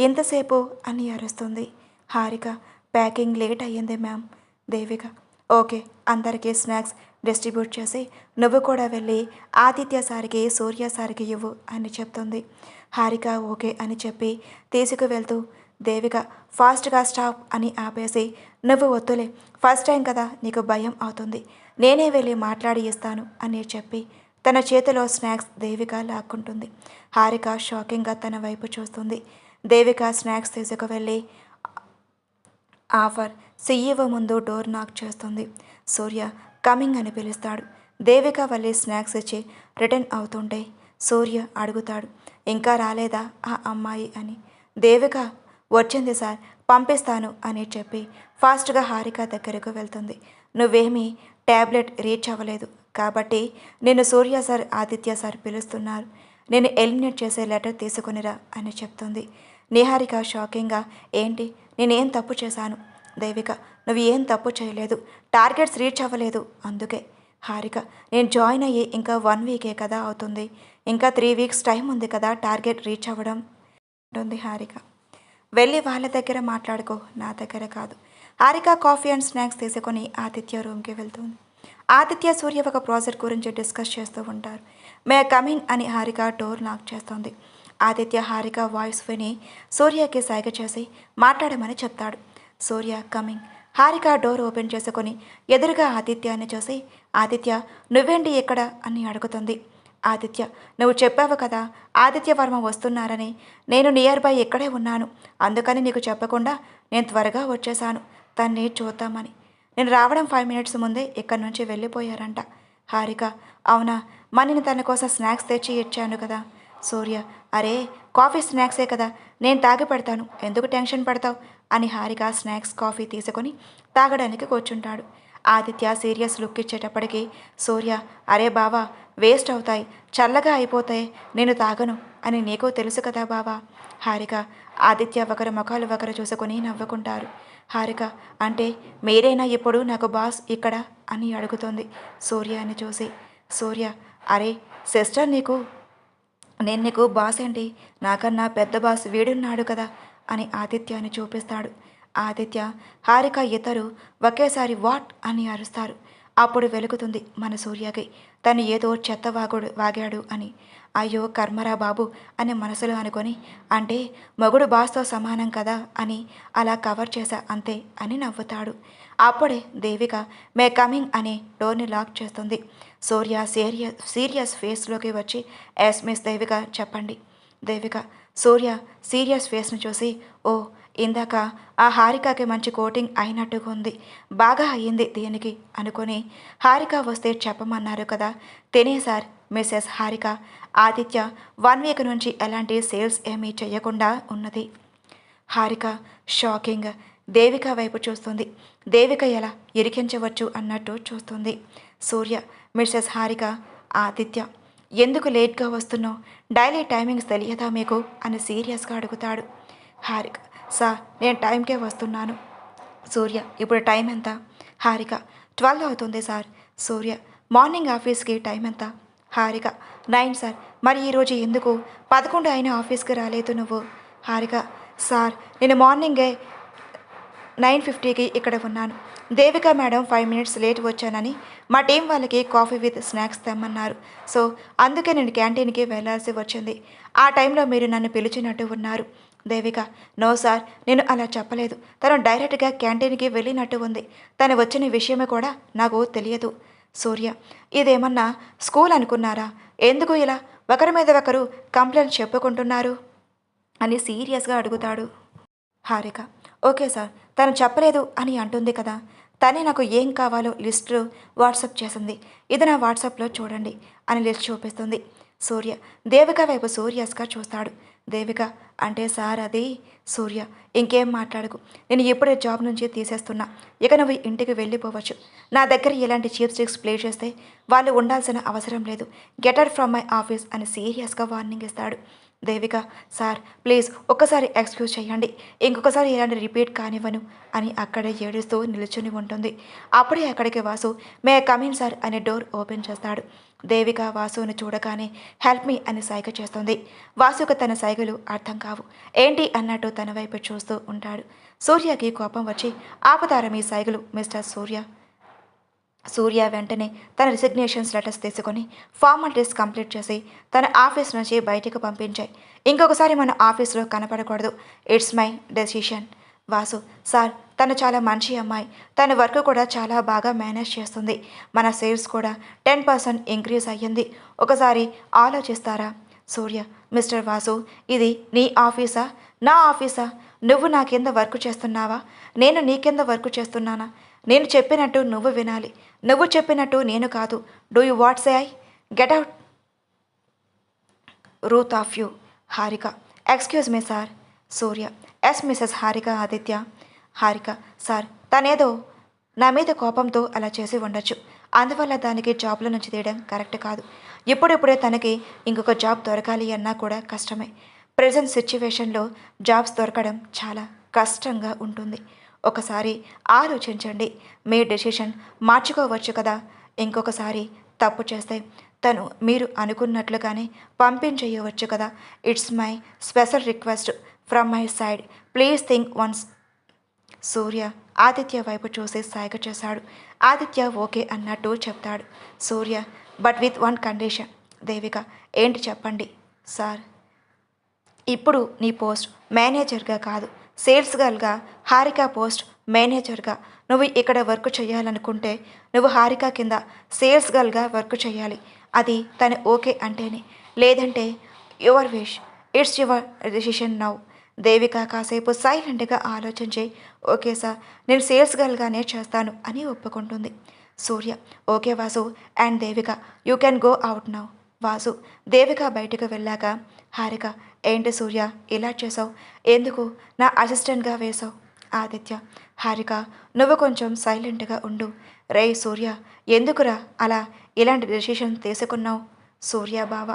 Speaker 1: ఇంతసేపు అని అరుస్తుంది. హారిక, ప్యాకింగ్ లేట్ అయ్యింది మ్యామ్. దేవిక, ఓకే, అందరికీ స్నాక్స్ డిస్ట్రిబ్యూట్ చేసి నువ్వు కూడా వెళ్ళి ఆదిత్య సారికి, సూర్య సారికి ఇవ్వు అని చెప్తుంది. హారిక ఓకే అని చెప్పి తీసుకువెళ్తూ దేవిక ఫాస్ట్గా స్టాప్ అని ఆపేసి, నువ్వు వద్దులే, ఫస్ట్ టైం కదా, నీకు భయం అవుతుంది, నేనే వెళ్ళి మాట్లాడి ఇస్తాను అని చెప్పి తన చేతిలో స్నాక్స్ దేవిక లాక్కుంటుంది. హారిక షాకింగ్గా తన వైపు చూస్తుంది. దేవిక స్నాక్స్ తీసుకువెళ్ళి ఆఫర్ సీఈఓ ముందు డోర్ నాక్ చేస్తుంది. సూర్య కమింగ్ అని పిలుస్తాడు. దేవిక వెళ్ళి స్నాక్స్ ఇచ్చి రిటర్న్ అవుతుంటే సూర్య అడుగుతాడు, ఇంకా రాలేదా ఆ అమ్మాయి అని. దేవిక, వచ్చింది సార్, పంపిస్తాను అని చెప్పి ఫాస్ట్గా హారిక దగ్గరకు వెళ్తుంది. నువ్వేమీ ట్యాబ్లెట్ రీచ్ అవ్వలేదు కాబట్టి నేను సూర్య సార్, ఆదిత్య సార్ పిలుస్తున్నారు, నేను ఎలిమినేట్ చేసే లెటర్ తీసుకునిరా అని చెప్తుంది. నిహారిక షాకింగ్గా, ఏంటి, నేనేం తప్పు చేశాను? దేవిక, నువ్వు ఏం తప్పు చేయలేదు, టార్గెట్స్ రీచ్ అవ్వలేదు, అందుకే హారిక, నేను జాయిన్ అయ్యి ఇంకా 1 వీకే కదా అవుతుంది. ఇంకా 3 వీక్స్ టైం ఉంది కదా టార్గెట్ రీచ్ అవ్వడం ఉంటుంది హారిక. వెళ్ళి వాళ్ళ దగ్గర మాట్లాడుకో, నా దగ్గర కాదు. హారిక కాఫీ అండ్ స్నాక్స్ తీసుకొని ఆదిత్య రూమ్కి వెళ్తుంది. ఆదిత్య సూర్య ఒక ప్రాజెక్ట్ గురించి డిస్కస్ చేస్తూ ఉంటారు. మే కమిన్ అని హారిక డోర్ నాక్ చేస్తుంది. ఆదిత్య హారిక వాయిస్ విని సూర్యకి సైగ చేసి మాట్లాడమని చెప్తాడు. సూర్య కమింగ్. హారిక డోర్ ఓపెన్ చేసుకొని ఎదురుగా ఆదిత్యాన్ని చూసి, ఆదిత్య నువ్వేంటి ఇక్కడ అని అడుగుతుంది. ఆదిత్య, నువ్వు చెప్పావు కదా ఆదిత్య వర్మ వస్తున్నారని. నేను నియర్ బై ఇక్కడే ఉన్నాను, అందుకని నీకు చెప్పకుండా నేను త్వరగా వచ్చేసాను తన్ని చూద్దామని. నేను రావడం 5 మినిట్స్ ముందే ఇక్కడి నుంచి వెళ్ళిపోయారంట. హారిక, అవునా, మరి నేను తన కోసం స్నాక్స్ తెచ్చి ఇచ్చాను కదా. సూర్య, అరే కాఫీ స్నాక్సే కదా, నేను తాగి పెడతాను, ఎందుకు టెన్షన్ పడతావు అని హారిక స్నాక్స్ కాఫీ తీసుకొని తాగడానికి కూర్చుంటాడు. ఆదిత్య సీరియస్ లుక్ ఇచ్చేటప్పటికి సూర్య, అరే బావా, వేస్ట్ అవుతాయి, చల్లగా అయిపోతాయి, నేను తాగను అని నీకు తెలుసు కదా బావా. హారిక, ఆదిత్య ఒకరి ముఖాలు ఒకరు చూసుకొని నవ్వుకుంటారు. హారిక, అంటే మీరేనా ఇప్పుడు నాకు బాస్ ఇక్కడ అని అడుగుతుంది సూర్యని చూసి. సూర్య, అరే సిస్టర్, నేను నీకు బాస్ ఏంటి, నాకన్నా పెద్ద బాస్ వీడున్నాడు కదా అని ఆదిత్యాన్ని చూపిస్తాడు. ఆదిత్య, హారిక ఇద్దరు ఒకేసారి వాట్ అని అరుస్తారు. అప్పుడు వెలుగుతుంది మన సూర్యకి తను ఏదో చెత్త వాగాడు అని. అయ్యో కర్మరా బాబు అని మనసులో అనుకొని, అంటే మొగుడు బాస్తో సమానం కదా అని అలా కవర్ చేశా అంతే అని నవ్వుతాడు. అప్పుడే దేవిక మే కమింగ్ అని డోర్ని లాక్ చేస్తుంది. సూర్య సీరియస్ ఫేస్లోకి వచ్చి, ఎస్ మిస్ దేవిక, చెప్పండి. దేవిక సూర్య సీరియస్ ఫేస్ను చూసి, ఓ ఇందాక ఆ హారికకి మంచి కోటింగ్ అయినట్టుగా ఉంది, బాగా అయ్యింది దీనికి అనుకొని, హారిక వస్తే చెప్పమన్నారు కదా, తినే sir Mrs Harika. Aditya 1 week నుంచి ఎలాంటి సేల్స్ ఏమీ చేయకుండా ఉన్నది. హారిక షాకింగ్. దేవిక వైపు చూస్తుంది. దేవిక ఎలా ఇరికించవచ్చు అన్నట్టు చూస్తుంది. సూర్య, మిస్సెస్ హారిక, ఆదిత్య ఎందుకు లేట్గా వస్తున్నావు, డైలీ టైమింగ్స్ తెలియదా మీకు అని సీరియస్గా అడుగుతాడు. హారిక, సార్ నేను టైంకే వస్తున్నాను. సూర్య, ఇప్పుడు టైం ఎంత? హారిక, 12 అవుతుంది సార్. సూర్య, మార్నింగ్ ఆఫీస్కి టైం ఎంత? హారిక, 9 సార్. మరి ఈరోజు ఎందుకు 11 అయినా ఆఫీస్కి రాలేదు నువ్వు? హారిక, సార్ నేను మార్నింగే 9:50కి ఇక్కడ ఉన్నాను. దేవిక మేడం 5 మినిట్స్ లేట్ వచ్చానని మా టీం వాళ్ళకి కాఫీ విత్ స్నాక్స్ తెమ్మన్నారు. సో అందుకే నేను క్యాంటీన్కి వెళ్ళాల్సి వచ్చింది. ఆ టైంలో మీరు నన్ను పిలిచినట్టు ఉన్నారు. దేవిక, నో సార్, నేను అలా చెప్పలేదు. తను డైరెక్ట్గా క్యాంటీన్కి వెళ్ళినట్టు ఉంది. తను వచ్చిన విషయమే కూడా నాకు తెలియదు. సూర్య, ఇదేమన్నా స్కూల్ అనుకున్నారా? ఎందుకు ఇలా ఒకరి మీద ఒకరు కంప్లైంట్ చెప్పుకుంటున్నారు అని సీరియస్గా అడుగుతాడు. హారిక, ఓకే సార్, తను చెప్పలేదు అని అంటుంది కదా, తనే నాకు ఏం కావాలో లిస్టు వాట్సాప్ చేసింది, ఇది నా వాట్సాప్లో చూడండి అని లిస్ట్ చూపిస్తుంది. సూర్య దేవిక వైపు సూరియస్గా చూస్తాడు. దేవిక, అంటే సార్ అది. సూర్య, ఇంకేం మాట్లాడకు, నేను ఇప్పుడే జాబ్ నుంచి తీసేస్తున్నా, ఇక నువ్వు ఇంటికి వెళ్ళిపోవచ్చు. నా దగ్గర ఇలాంటి చీప్ ట్రిక్స్ ప్లే చేస్తే వాళ్ళు ఉండాల్సిన అవసరం లేదు. Get out from my office అని సీరియస్గా వార్నింగ్ ఇస్తాడు. దేవిక, సార్ ప్లీజ్ ఒక్కసారి ఎక్స్క్యూజ్ చేయండి, ఇంకొకసారి ఇలాంటి రిపీట్ కానివ్వను అని అక్కడే ఏడుస్తూ నిలుచుని ఉంటుంది. అప్పుడే అక్కడికి వాసు మే కమిన్ సార్ అని డోర్ ఓపెన్ చేస్తాడు. దేవిక వాసుని చూడగానే హెల్ప్ మీ అని సైగ చేస్తుంది. వాసుకు తన సైగలు అర్థం కావు. ఏంటి అన్నట్టు తన వైపు చూస్తూ ఉంటాడు. సూర్యకి కోపం వచ్చి, ఆపుతారా మీ సైగలు మిస్టర్ సూర్య? సూర్య వెంటనే తన రిసిగ్నేషన్స్ లెటర్స్ తీసుకొని ఫార్మాలిటీస్ కంప్లీట్ చేసి తన ఆఫీస్ నుంచి బయటకు పంపించాయి. ఇంకొకసారి మన ఆఫీస్లో కనపడకూడదు, it's my decision. Vasu, sir తను చాలా మంచి అమ్మాయి, తన వర్క్ కూడా చాలా బాగా మేనేజ్ చేస్తుంది, మన సేల్స్ కూడా 10% ఇంక్రీజ్ అయ్యింది, ఒకసారి ఆలోచిస్తారా? సూర్య, మిస్టర్ వాసు, ఇది నీ ఆఫీసా నా ఆఫీసా? నువ్వు నా కింద వర్క్ చేస్తున్నావా, నేను నీ కింద వర్క్ చేస్తున్నానా? నేను చెప్పినట్టు నువ్వు వినాలి, నువ్వు చెప్పినట్టు నేను కాదు. Do you what say I? Get out root of you. Harika, excuse me sir. Surya, yes Mrs Harika. Aditya, Harika, sir తనేదో నా మీద కోపంతో అలా చేసి ఉండొచ్చు, అందువల్ల దానికి జాబ్లో నుంచి తీయడం కరెక్ట్ కాదు. ఇప్పుడిప్పుడే తనకి ఇంకొక జాబ్ దొరకాలి అన్నా కూడా కష్టమే. ప్రజెంట్ సిచ్యువేషన్లో జాబ్స్ దొరకడం చాలా కష్టంగా ఉంటుంది. ఒకసారి ఆలోచించండి, మీ డెసిషన్ మార్చుకోవచ్చు కదా. ఇంకొకసారి తప్పు చేస్తే తను మీరు అనుకున్నట్లుగానే పంపించేయవచ్చు కదా. It's my special request from my side. Please think once. Surya Aditya వైపు చూసి సైగ చేశాడు. ఆదిత్య ఓకే అన్నట్టు చెప్తాడు Surya. But with one condition. Devika ఏంటి చెప్పండి. సార్, ఇప్పుడు నీ పోస్ట్ మేనేజర్గా కాదు, సేల్స్ గర్ల్గా హారిక పోస్ట్ మేనేజర్గా నువ్వు ఇక్కడ వర్క్ చేయాలనుకుంటే నువ్వు హారిక కింద సేల్స్ గర్ల్గా వర్క్ చేయాలి. అది తను ఓకే అంటేనే, లేదంటే your wish. It's your decision now. Devika కాసేపు సైలెంట్గా ఆలోచించి ఓకే సార్, నేను సేల్స్ గర్ల్గానే చేస్తాను అని ఒప్పుకుంటుంది. Surya okay Vasu and Devika, you can go out now. Vasu Devika బయటకు వెళ్ళాక హారిక ఏంటి సూర్య ఇలా చేసావు, ఎందుకు నా అసిస్టెంట్గా వేశావు. ఆదిత్య హారిక నువ్వు కొంచెం సైలెంట్గా ఉండు. రే సూర్య ఎందుకురా అలా ఇలాంటి డెసిషన్ తీసుకున్నావు. సూర్య బావ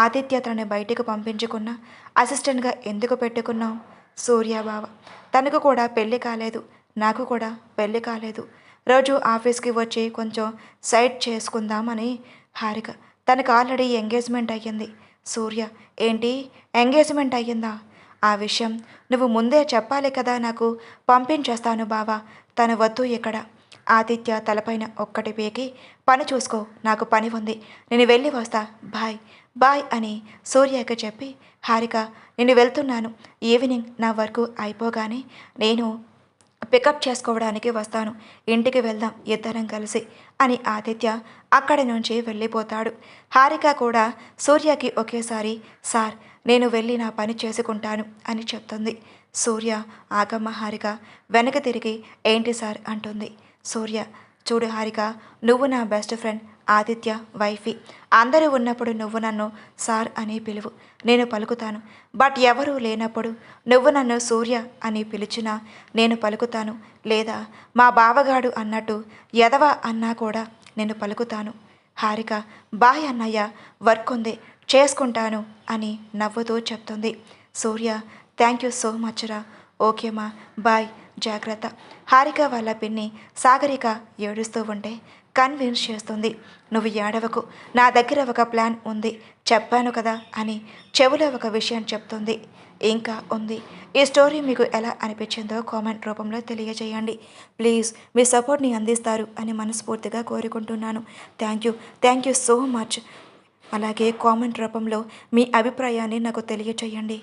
Speaker 1: ఆదిత్య తనని బయటకు పంపించుకున్న అసిస్టెంట్గా ఎందుకు పెట్టుకున్నావు. సూర్య బావ తనకు కూడా పెళ్ళి కాలేదు, నాకు కూడా పెళ్ళి కాలేదు. రోజు ఆఫీస్కి వచ్చి కొంచెం సైడ్ చేసుకుందామని. హారిక తనకు ఆల్రెడీ ఎంగేజ్మెంట్ అయ్యింది. సూర్య ఏంటి ఎంగేజ్మెంట్ అయ్యిందా. ఆ విషయం నువ్వు ముందే చెప్పాలి కదా, నాకు పంపించేస్తాను బావా, తను వద్దు ఇక్కడ. ఆదిత్య తలపైన ఒక్కటి పీకి పని చూసుకో, నాకు పని ఉంది, నేను వెళ్ళి వస్తా, బాయ్ బాయ్ అని సూర్యకి చెప్పి హారిక నేను వెళ్తున్నాను, ఈవినింగ్ నా వర్క్ అయిపోగానే నేను పికప్ చేసుకోవడానికి వస్తాను, ఇంటికి వెళ్దాం ఇద్దరం కలిసి అని ఆదిత్య అక్కడి నుంచి వెళ్ళిపోతాడు. హారిక కూడా సూర్యకి ఒకేసారి సార్ నేను వెళ్ళి నా పని చేసుకుంటాను అని చెప్తుంది. సూర్య ఆగమ్మ హారిక వెనక తిరిగి ఏంటి సార్ అంటుంది. సూర్య చూడు హారిక, నువ్వు నా బెస్ట్ ఫ్రెండ్ ఆదిత్య వైఫీ, అందరూ ఉన్నప్పుడు నువ్వు నన్ను సార్ అని పిలువు, నేను పలుకుతాను. బట్ ఎవరూ లేనప్పుడు నువ్వు నన్ను సూర్య అని పిలిచినా నేను పలుకుతాను, లేదా మా బావగాడు అన్నట్టు ఎదవ అన్నా కూడా నేను పలుకుతాను. హారిక బాయ్ అన్నయ్య, వర్క్ ఉంది చేసుకుంటాను అని నవ్వుతూ చెప్తుంది. సూర్య థ్యాంక్ యూ సో మచ్ రా, ఓకేమా బాయ్ జాగ్రత్త. హారిక వాళ్ళ పిన్ని సాగరిక ఏడుస్తూ ఉంటే కన్విన్స్ చేస్తుంది. నువ్వు ఏడవకు, నా దగ్గర ఒక ప్లాన్ ఉంది చెప్పాను కదా అని చెవిలో ఒక విషయం చెప్తుంది. ఇంకా ఉంది. ఈ స్టోరీ మీకు ఎలా అనిపించిందో కామెంట్ రూపంలో తెలియజేయండి. ప్లీజ్ మీ సపోర్ట్ని అందిస్తారు అని మనస్ఫూర్తిగా కోరుకుంటున్నాను. Thank you so much. అలాగే కామెంట్ రూపంలో మీ అభిప్రాయాన్ని నాకు తెలియజేయండి.